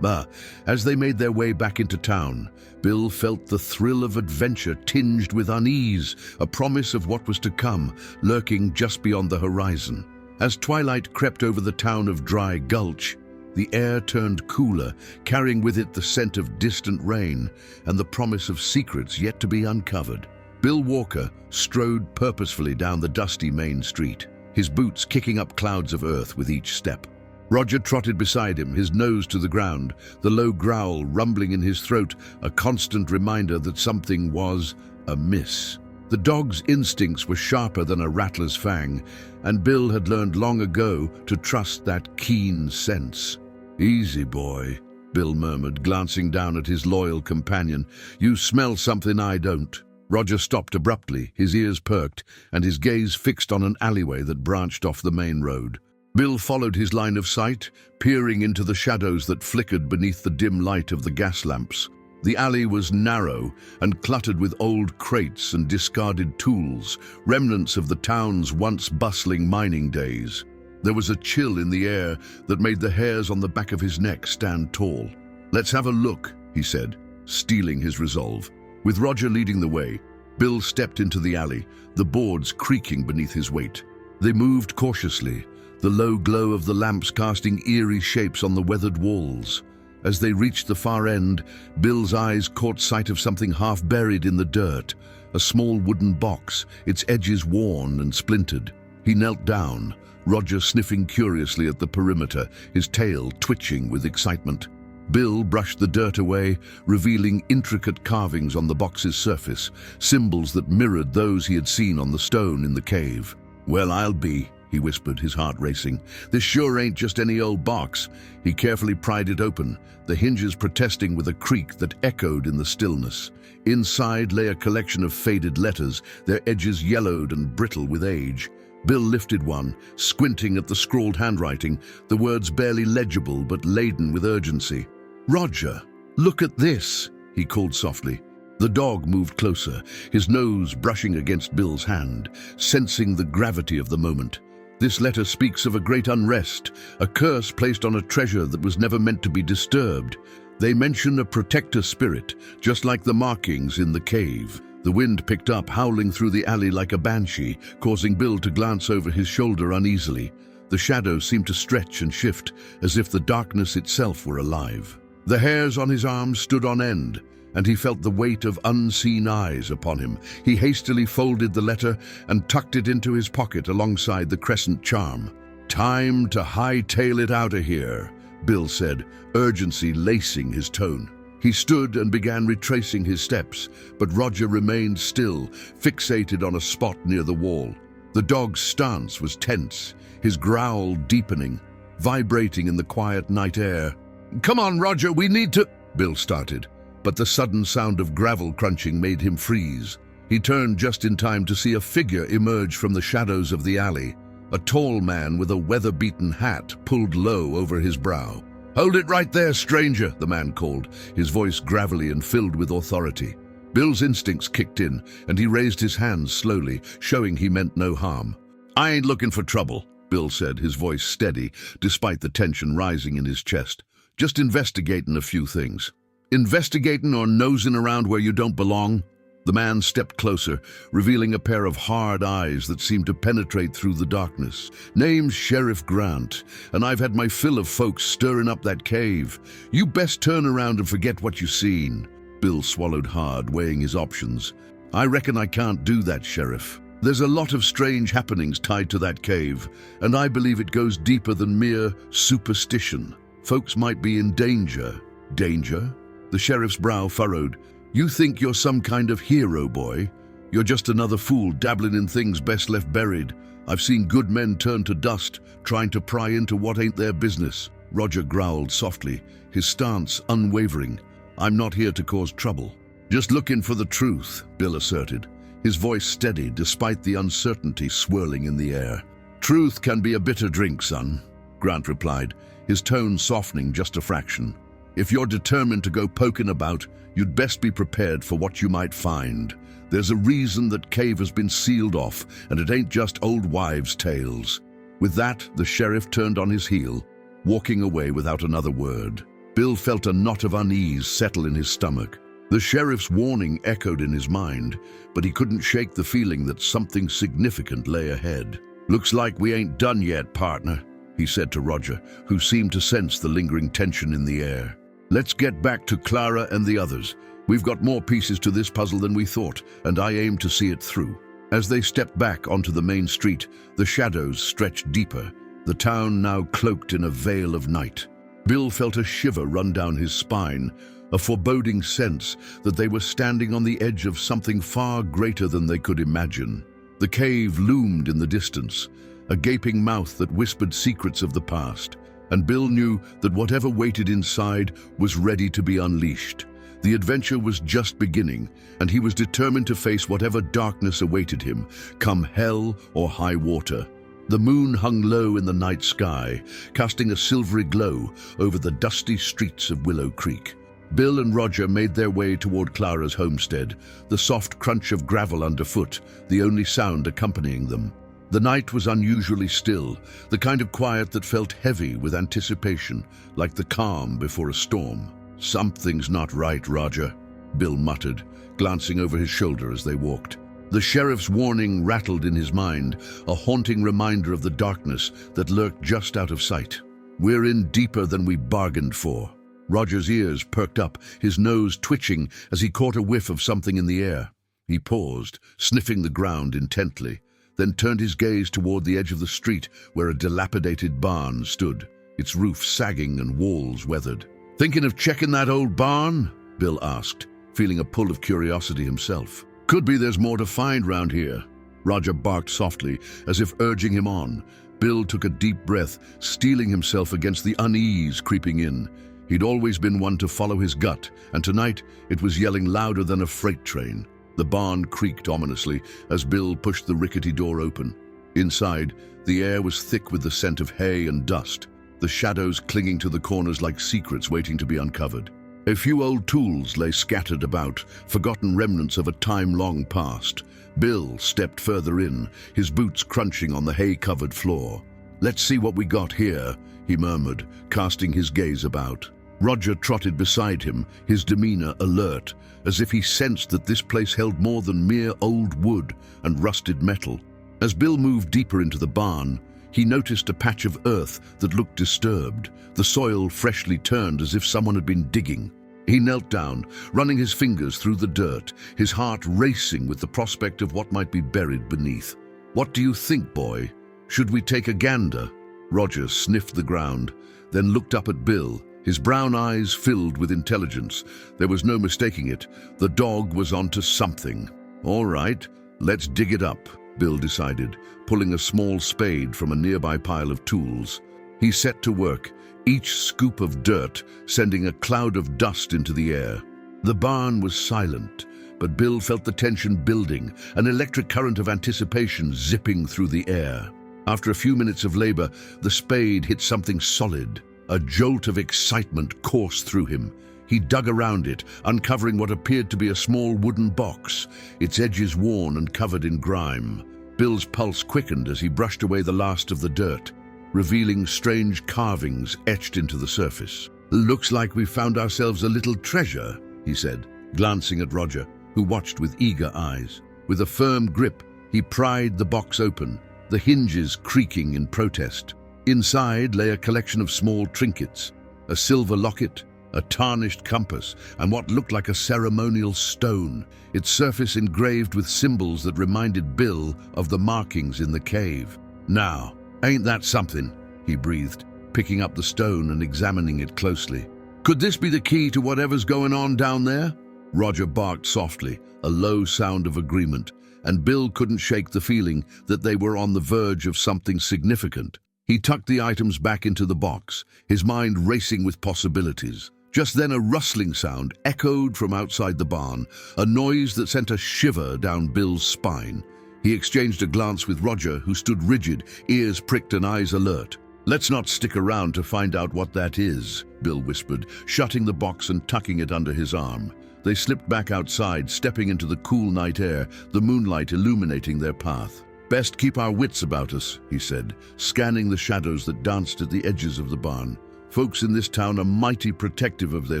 As they made their way back into town, Bill felt the thrill of adventure tinged with unease, a promise of what was to come, lurking just beyond the horizon. As twilight crept over the town of Dry Gulch, the air turned cooler, carrying with it the scent of distant rain and the promise of secrets yet to be uncovered. Bill Walker strode purposefully down the dusty main street, his boots kicking up clouds of earth with each step. Roger trotted beside him, his nose to the ground, the low growl rumbling in his throat, a constant reminder that something was amiss. The dog's instincts were sharper than a rattler's fang, and Bill had learned long ago to trust that keen sense. "Easy, boy," Bill murmured, glancing down at his loyal companion. "You smell something I don't." Roger stopped abruptly, his ears perked, and his gaze fixed on an alleyway that branched off the main road. Bill followed his line of sight, peering into the shadows that flickered beneath the dim light of the gas lamps. The alley was narrow and cluttered with old crates and discarded tools, remnants of the town's once bustling mining days. There was a chill in the air that made the hairs on the back of his neck stand tall. "Let's have a look," he said, steeling his resolve. With Roger leading the way, Bill stepped into the alley, the boards creaking beneath his weight. They moved cautiously, the low glow of the lamps casting eerie shapes on the weathered walls. As they reached the far end, Bill's eyes caught sight of something half buried in the dirt, a small wooden box, its edges worn and splintered. He knelt down, Roger sniffing curiously at the perimeter, his tail twitching with excitement. Bill brushed the dirt away, revealing intricate carvings on the box's surface, symbols that mirrored those he had seen on the stone in the cave. "Well, I'll be," he whispered, his heart racing. "This sure ain't just any old box." He carefully pried it open, the hinges protesting with a creak that echoed in the stillness. Inside lay a collection of faded letters, their edges yellowed and brittle with age. Bill lifted one, squinting at the scrawled handwriting, the words barely legible but laden with urgency. "Roger, look at this," he called softly. The dog moved closer, his nose brushing against Bill's hand, sensing the gravity of the moment. "This letter speaks of a great unrest, a curse placed on a treasure that was never meant to be disturbed. They mention a protector spirit, just like the markings in the cave." The wind picked up, howling through the alley like a banshee, causing Bill to glance over his shoulder uneasily. The shadows seemed to stretch and shift, as if the darkness itself were alive. The hairs on his arms stood on end, and he felt the weight of unseen eyes upon him. He hastily folded the letter and tucked it into his pocket alongside the crescent charm. "Time to hightail it out of here," Bill said, urgency lacing his tone. He stood and began retracing his steps, but Roger remained still, fixated on a spot near the wall. The dog's stance was tense, his growl deepening, vibrating in the quiet night air. "Come on, Roger, we need to—" Bill started, but the sudden sound of gravel crunching made him freeze. He turned just in time to see a figure emerge from the shadows of the alley, a tall man with a weather-beaten hat pulled low over his brow. "Hold it right there, stranger," the man called, his voice gravelly and filled with authority. Bill's instincts kicked in, and he raised his hands slowly, showing he meant no harm. "I ain't looking for trouble," Bill said, his voice steady, despite the tension rising in his chest. "Just investigating a few things." "Investigating or nosing around where you don't belong?" The man stepped closer, revealing a pair of hard eyes that seemed to penetrate through the darkness. "Name's Sheriff Grant, and I've had my fill of folks stirring up that cave. You best turn around and forget what you seen." Bill swallowed hard, weighing his options. "I reckon I can't do that, Sheriff. There's a lot of strange happenings tied to that cave, and I believe it goes deeper than mere superstition. Folks might be in danger." "Danger?" The sheriff's brow furrowed. "You think you're some kind of hero, boy? You're just another fool dabbling in things best left buried. I've seen good men turn to dust, trying to pry into what ain't their business." Roger growled softly, his stance unwavering. "I'm not here to cause trouble." "Just looking for the truth," Bill asserted, his voice steady despite the uncertainty swirling in the air. "Truth can be a bitter drink, son," Grant replied, his tone softening just a fraction. "If you're determined to go poking about, you'd best be prepared for what you might find. There's a reason that cave has been sealed off, and it ain't just old wives' tales." With that, the sheriff turned on his heel, walking away without another word. Bill felt a knot of unease settle in his stomach. The sheriff's warning echoed in his mind, but he couldn't shake the feeling that something significant lay ahead. "Looks like we ain't done yet, partner," he said to Roger, who seemed to sense the lingering tension in the air. "Let's get back to Clara and the others. We've got more pieces to this puzzle than we thought, and I aim to see it through." As they stepped back onto the main street, the shadows stretched deeper, the town now cloaked in a veil of night. Bill felt a shiver run down his spine, a foreboding sense that they were standing on the edge of something far greater than they could imagine. The cave loomed in the distance, a gaping mouth that whispered secrets of the past, and Bill knew that whatever waited inside was ready to be unleashed. The adventure was just beginning, and he was determined to face whatever darkness awaited him, come hell or high water. The moon hung low in the night sky, casting a silvery glow over the dusty streets of Willow Creek. Bill and Roger made their way toward Clara's homestead, the soft crunch of gravel underfoot, the only sound accompanying them. The night was unusually still, the kind of quiet that felt heavy with anticipation, like the calm before a storm. "Something's not right, Roger," Bill muttered, glancing over his shoulder as they walked. The sheriff's warning rattled in his mind, a haunting reminder of the darkness that lurked just out of sight. "We're in deeper than we bargained for." Roger's ears perked up, his nose twitching as he caught a whiff of something in the air. He paused, sniffing the ground intently, then turned his gaze toward the edge of the street where a dilapidated barn stood, its roof sagging and walls weathered. "Thinking of checking that old barn?" Bill asked, feeling a pull of curiosity himself. "Could be there's more to find round here." Roger barked softly, as if urging him on. Bill took a deep breath, steeling himself against the unease creeping in. He'd always been one to follow his gut, and tonight it was yelling louder than a freight train. The barn creaked ominously as Bill pushed the rickety door open. Inside, the air was thick with the scent of hay and dust, the shadows clinging to the corners like secrets waiting to be uncovered. A few old tools lay scattered about, forgotten remnants of a time long past. Bill stepped further in, his boots crunching on the hay-covered floor. "Let's see what we got here," he murmured, casting his gaze about. Roger trotted beside him, his demeanor alert, as if he sensed that this place held more than mere old wood and rusted metal. As Bill moved deeper into the barn, he noticed a patch of earth that looked disturbed, the soil freshly turned as if someone had been digging. He knelt down, running his fingers through the dirt, his heart racing with the prospect of what might be buried beneath. "What do you think, boy? Should we take a gander?" Roger sniffed the ground, then looked up at Bill, his brown eyes filled with intelligence. There was no mistaking it. The dog was onto something. "All right, let's dig it up," Bill decided, pulling a small spade from a nearby pile of tools. He set to work, each scoop of dirt sending a cloud of dust into the air. The barn was silent, but Bill felt the tension building, an electric current of anticipation zipping through the air. After a few minutes of labor, the spade hit something solid. A jolt of excitement coursed through him. He dug around it, uncovering what appeared to be a small wooden box, its edges worn and covered in grime. Bill's pulse quickened as he brushed away the last of the dirt, revealing strange carvings etched into the surface. "Looks like we found ourselves a little treasure," he said, glancing at Roger, who watched with eager eyes. With a firm grip, he pried the box open, the hinges creaking in protest. Inside lay a collection of small trinkets, a silver locket, a tarnished compass, and what looked like a ceremonial stone, its surface engraved with symbols that reminded Bill of the markings in the cave. "Now, ain't that something?" he breathed, picking up the stone and examining it closely. "Could this be the key to whatever's going on down there?" Roger barked softly, a low sound of agreement, and Bill couldn't shake the feeling that they were on the verge of something significant. He tucked the items back into the box, his mind racing with possibilities. Just then a rustling sound echoed from outside the barn, a noise that sent a shiver down Bill's spine. He exchanged a glance with Roger, who stood rigid, ears pricked and eyes alert. "Let's not stick around to find out what that is," Bill whispered, shutting the box and tucking it under his arm. They slipped back outside, stepping into the cool night air, the moonlight illuminating their path. "Best keep our wits about us," he said, scanning the shadows that danced at the edges of the barn. Folks in this town are mighty protective of their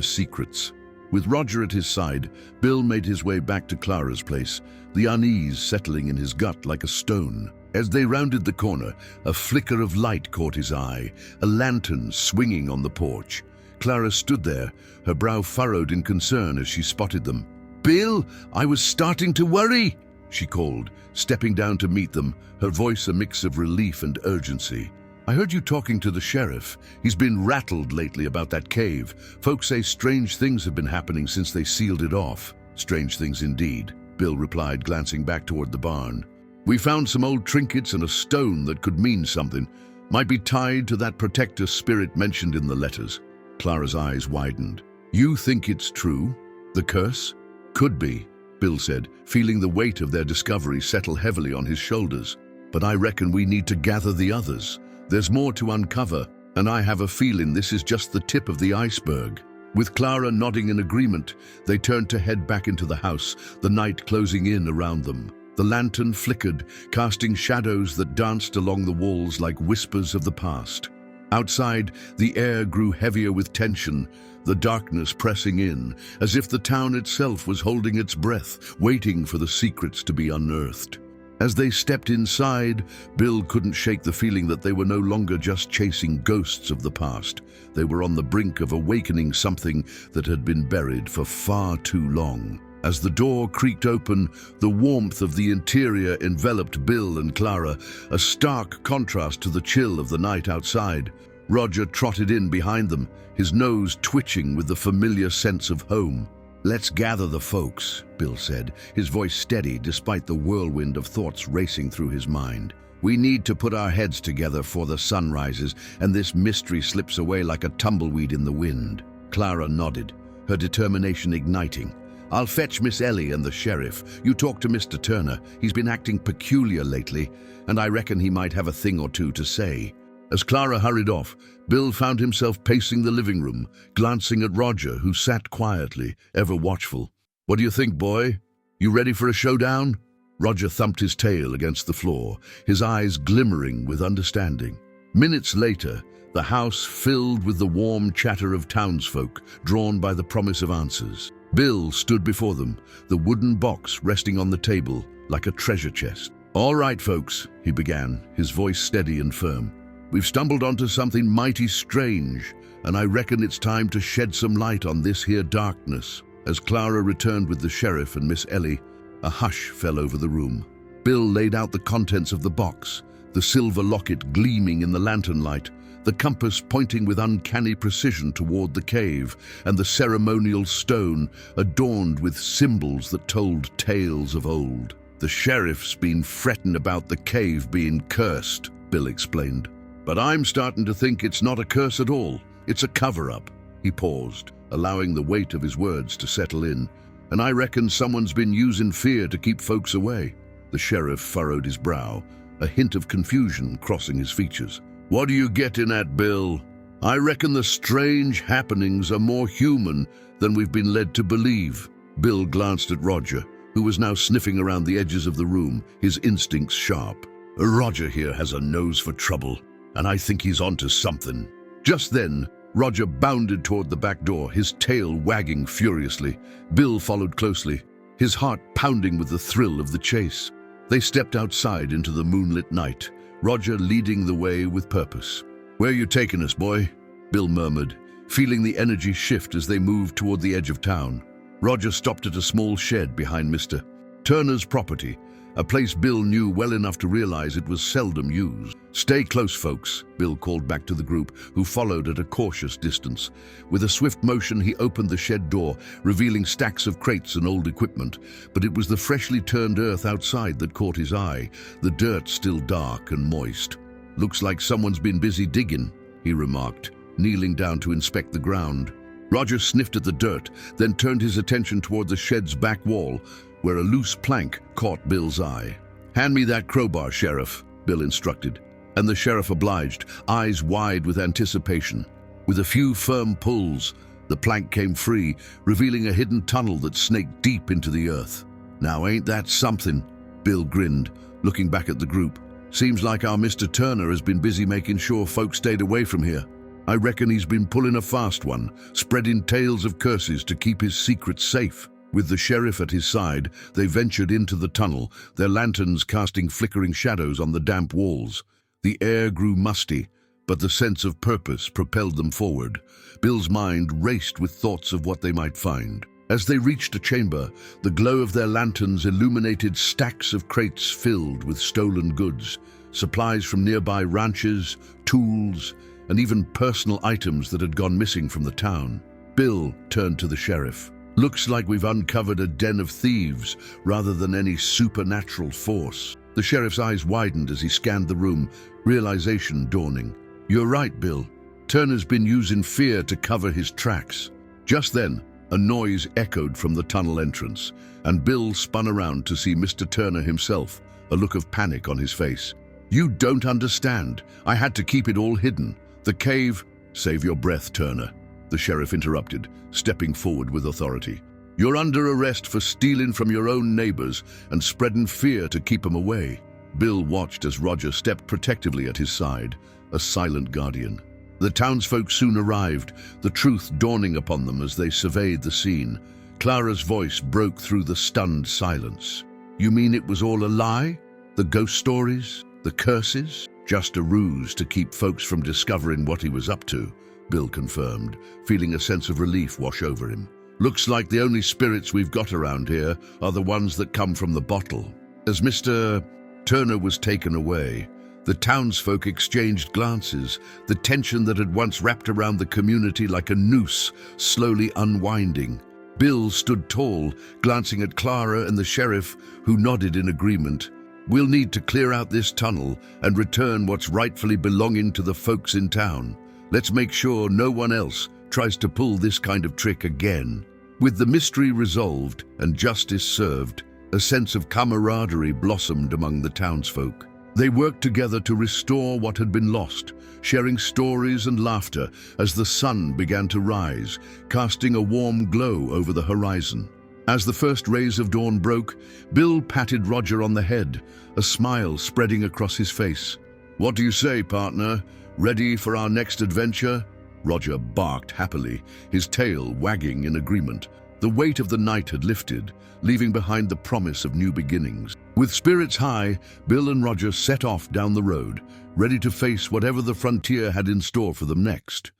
secrets. With Roger at his side, Bill made his way back to Clara's place, the unease settling in his gut like a stone. As they rounded the corner, a flicker of light caught his eye, a lantern swinging on the porch. Clara stood there, her brow furrowed in concern as she spotted them. "Bill, I was starting to worry," she called, stepping down to meet them, her voice a mix of relief and urgency. "I heard you talking to the sheriff. He's been rattled lately about that cave. Folks say strange things have been happening since they sealed it off." "Strange things indeed," Bill replied, glancing back toward the barn. "We found some old trinkets and a stone that could mean something. Might be tied to that protector spirit mentioned in the letters." Clara's eyes widened. "You think it's true? The curse?" "Could be," Bill said, feeling the weight of their discovery settle heavily on his shoulders. "But I reckon we need to gather the others. There's more to uncover, and I have a feeling this is just the tip of the iceberg." With Clara nodding in agreement, they turned to head back into the house, the night closing in around them. The lantern flickered, casting shadows that danced along the walls like whispers of the past. Outside, the air grew heavier with tension, the darkness pressing in, as if the town itself was holding its breath, waiting for the secrets to be unearthed. As they stepped inside, Bill couldn't shake the feeling that they were no longer just chasing ghosts of the past. They were on the brink of awakening something that had been buried for far too long. As the door creaked open, the warmth of the interior enveloped Bill and Clara, a stark contrast to the chill of the night outside. Roger trotted in behind them, his nose twitching with the familiar sense of home. "Let's gather the folks," Bill said, his voice steady despite the whirlwind of thoughts racing through his mind. "We need to put our heads together before the sun rises and this mystery slips away like a tumbleweed in the wind." Clara nodded, her determination igniting. "I'll fetch Miss Ellie and the sheriff. You talk to Mr. Turner. He's been acting peculiar lately, and I reckon he might have a thing or two to say." As Clara hurried off, Bill found himself pacing the living room, glancing at Roger, who sat quietly, ever watchful. "What do you think, boy? You ready for a showdown?" Roger thumped his tail against the floor, his eyes glimmering with understanding. Minutes later, the house filled with the warm chatter of townsfolk, drawn by the promise of answers. Bill stood before them, the wooden box resting on the table like a treasure chest. "All right, folks," he began, his voice steady and firm. "We've stumbled onto something mighty strange, and I reckon it's time to shed some light on this here darkness." As Clara returned with the sheriff and Miss Ellie, a hush fell over the room. Bill laid out the contents of the box, the silver locket gleaming in the lantern light, the compass pointing with uncanny precision toward the cave, and the ceremonial stone adorned with symbols that told tales of old. "The sheriff's been fretting about the cave being cursed," Bill explained. "But I'm starting to think it's not a curse at all. It's a cover-up." He paused, allowing the weight of his words to settle in. "And I reckon someone's been using fear to keep folks away." The sheriff furrowed his brow, a hint of confusion crossing his features. "What are you getting at, Bill?" "I reckon the strange happenings are more human than we've been led to believe." Bill glanced at Roger, who was now sniffing around the edges of the room, his instincts sharp. "Roger here has a nose for trouble, and I think he's onto something." Just then, Roger bounded toward the back door, his tail wagging furiously. Bill followed closely, his heart pounding with the thrill of the chase. They stepped outside into the moonlit night, Roger leading the way with purpose. "Where you taking us, boy?" Bill murmured, feeling the energy shift as they moved toward the edge of town. Roger stopped at a small shed behind Mr. Turner's property, a place Bill knew well enough to realize it was seldom used. "Stay close, folks," Bill called back to the group, who followed at a cautious distance. With a swift motion, he opened the shed door, revealing stacks of crates and old equipment. But it was the freshly turned earth outside that caught his eye, the dirt still dark and moist. "Looks like someone's been busy digging," he remarked, kneeling down to inspect the ground. Roger sniffed at the dirt, then turned his attention toward the shed's back wall, where a loose plank caught Bill's eye. "Hand me that crowbar, Sheriff," Bill instructed, and the sheriff obliged, eyes wide with anticipation. With a few firm pulls, the plank came free, revealing a hidden tunnel that snaked deep into the earth. "Now ain't that something?" Bill grinned, looking back at the group. "Seems like our Mr. Turner has been busy making sure folks stayed away from here." I reckon he's been pulling a fast one, spreading tales of curses to keep his secrets safe. With the sheriff at his side, they ventured into the tunnel, their lanterns casting flickering shadows on the damp walls. The air grew musty, but the sense of purpose propelled them forward. Bill's mind raced with thoughts of what they might find. As they reached a chamber, the glow of their lanterns illuminated stacks of crates filled with stolen goods, supplies from nearby ranches, tools, and even personal items that had gone missing from the town. Bill turned to the sheriff. "Looks like we've uncovered a den of thieves rather than any supernatural force." The sheriff's eyes widened as he scanned the room, realization dawning. "You're right, Bill. Turner's been using fear to cover his tracks." Just then, a noise echoed from the tunnel entrance, and Bill spun around to see Mr. Turner himself, a look of panic on his face. "You don't understand. I had to keep it all hidden. The cave—" "Save your breath, Turner," the sheriff interrupted, stepping forward with authority. "You're under arrest for stealing from your own neighbors and spreading fear to keep them away." Bill watched as Roger stepped protectively at his side, a silent guardian. The townsfolk soon arrived, the truth dawning upon them as they surveyed the scene. Clara's voice broke through the stunned silence. "You mean it was all a lie? The ghost stories? The curses? Just a ruse to keep folks from discovering what he was up to," Bill confirmed, feeling a sense of relief wash over him. "Looks like the only spirits we've got around here are the ones that come from the bottle." As Mr. Turner was taken away, the townsfolk exchanged glances, the tension that had once wrapped around the community like a noose slowly unwinding. Bill stood tall, glancing at Clara and the sheriff, who nodded in agreement. "We'll need to clear out this tunnel and return what's rightfully belonging to the folks in town. Let's make sure no one else tries to pull this kind of trick again." With the mystery resolved and justice served, a sense of camaraderie blossomed among the townsfolk. They worked together to restore what had been lost, sharing stories and laughter as the sun began to rise, casting a warm glow over the horizon. As the first rays of dawn broke, Bill patted Roger on the head, a smile spreading across his face. "What do you say, partner? Ready for our next adventure?" Roger barked happily, his tail wagging in agreement. The weight of the night had lifted, leaving behind the promise of new beginnings. With spirits high, Bill and Roger set off down the road, ready to face whatever the frontier had in store for them next.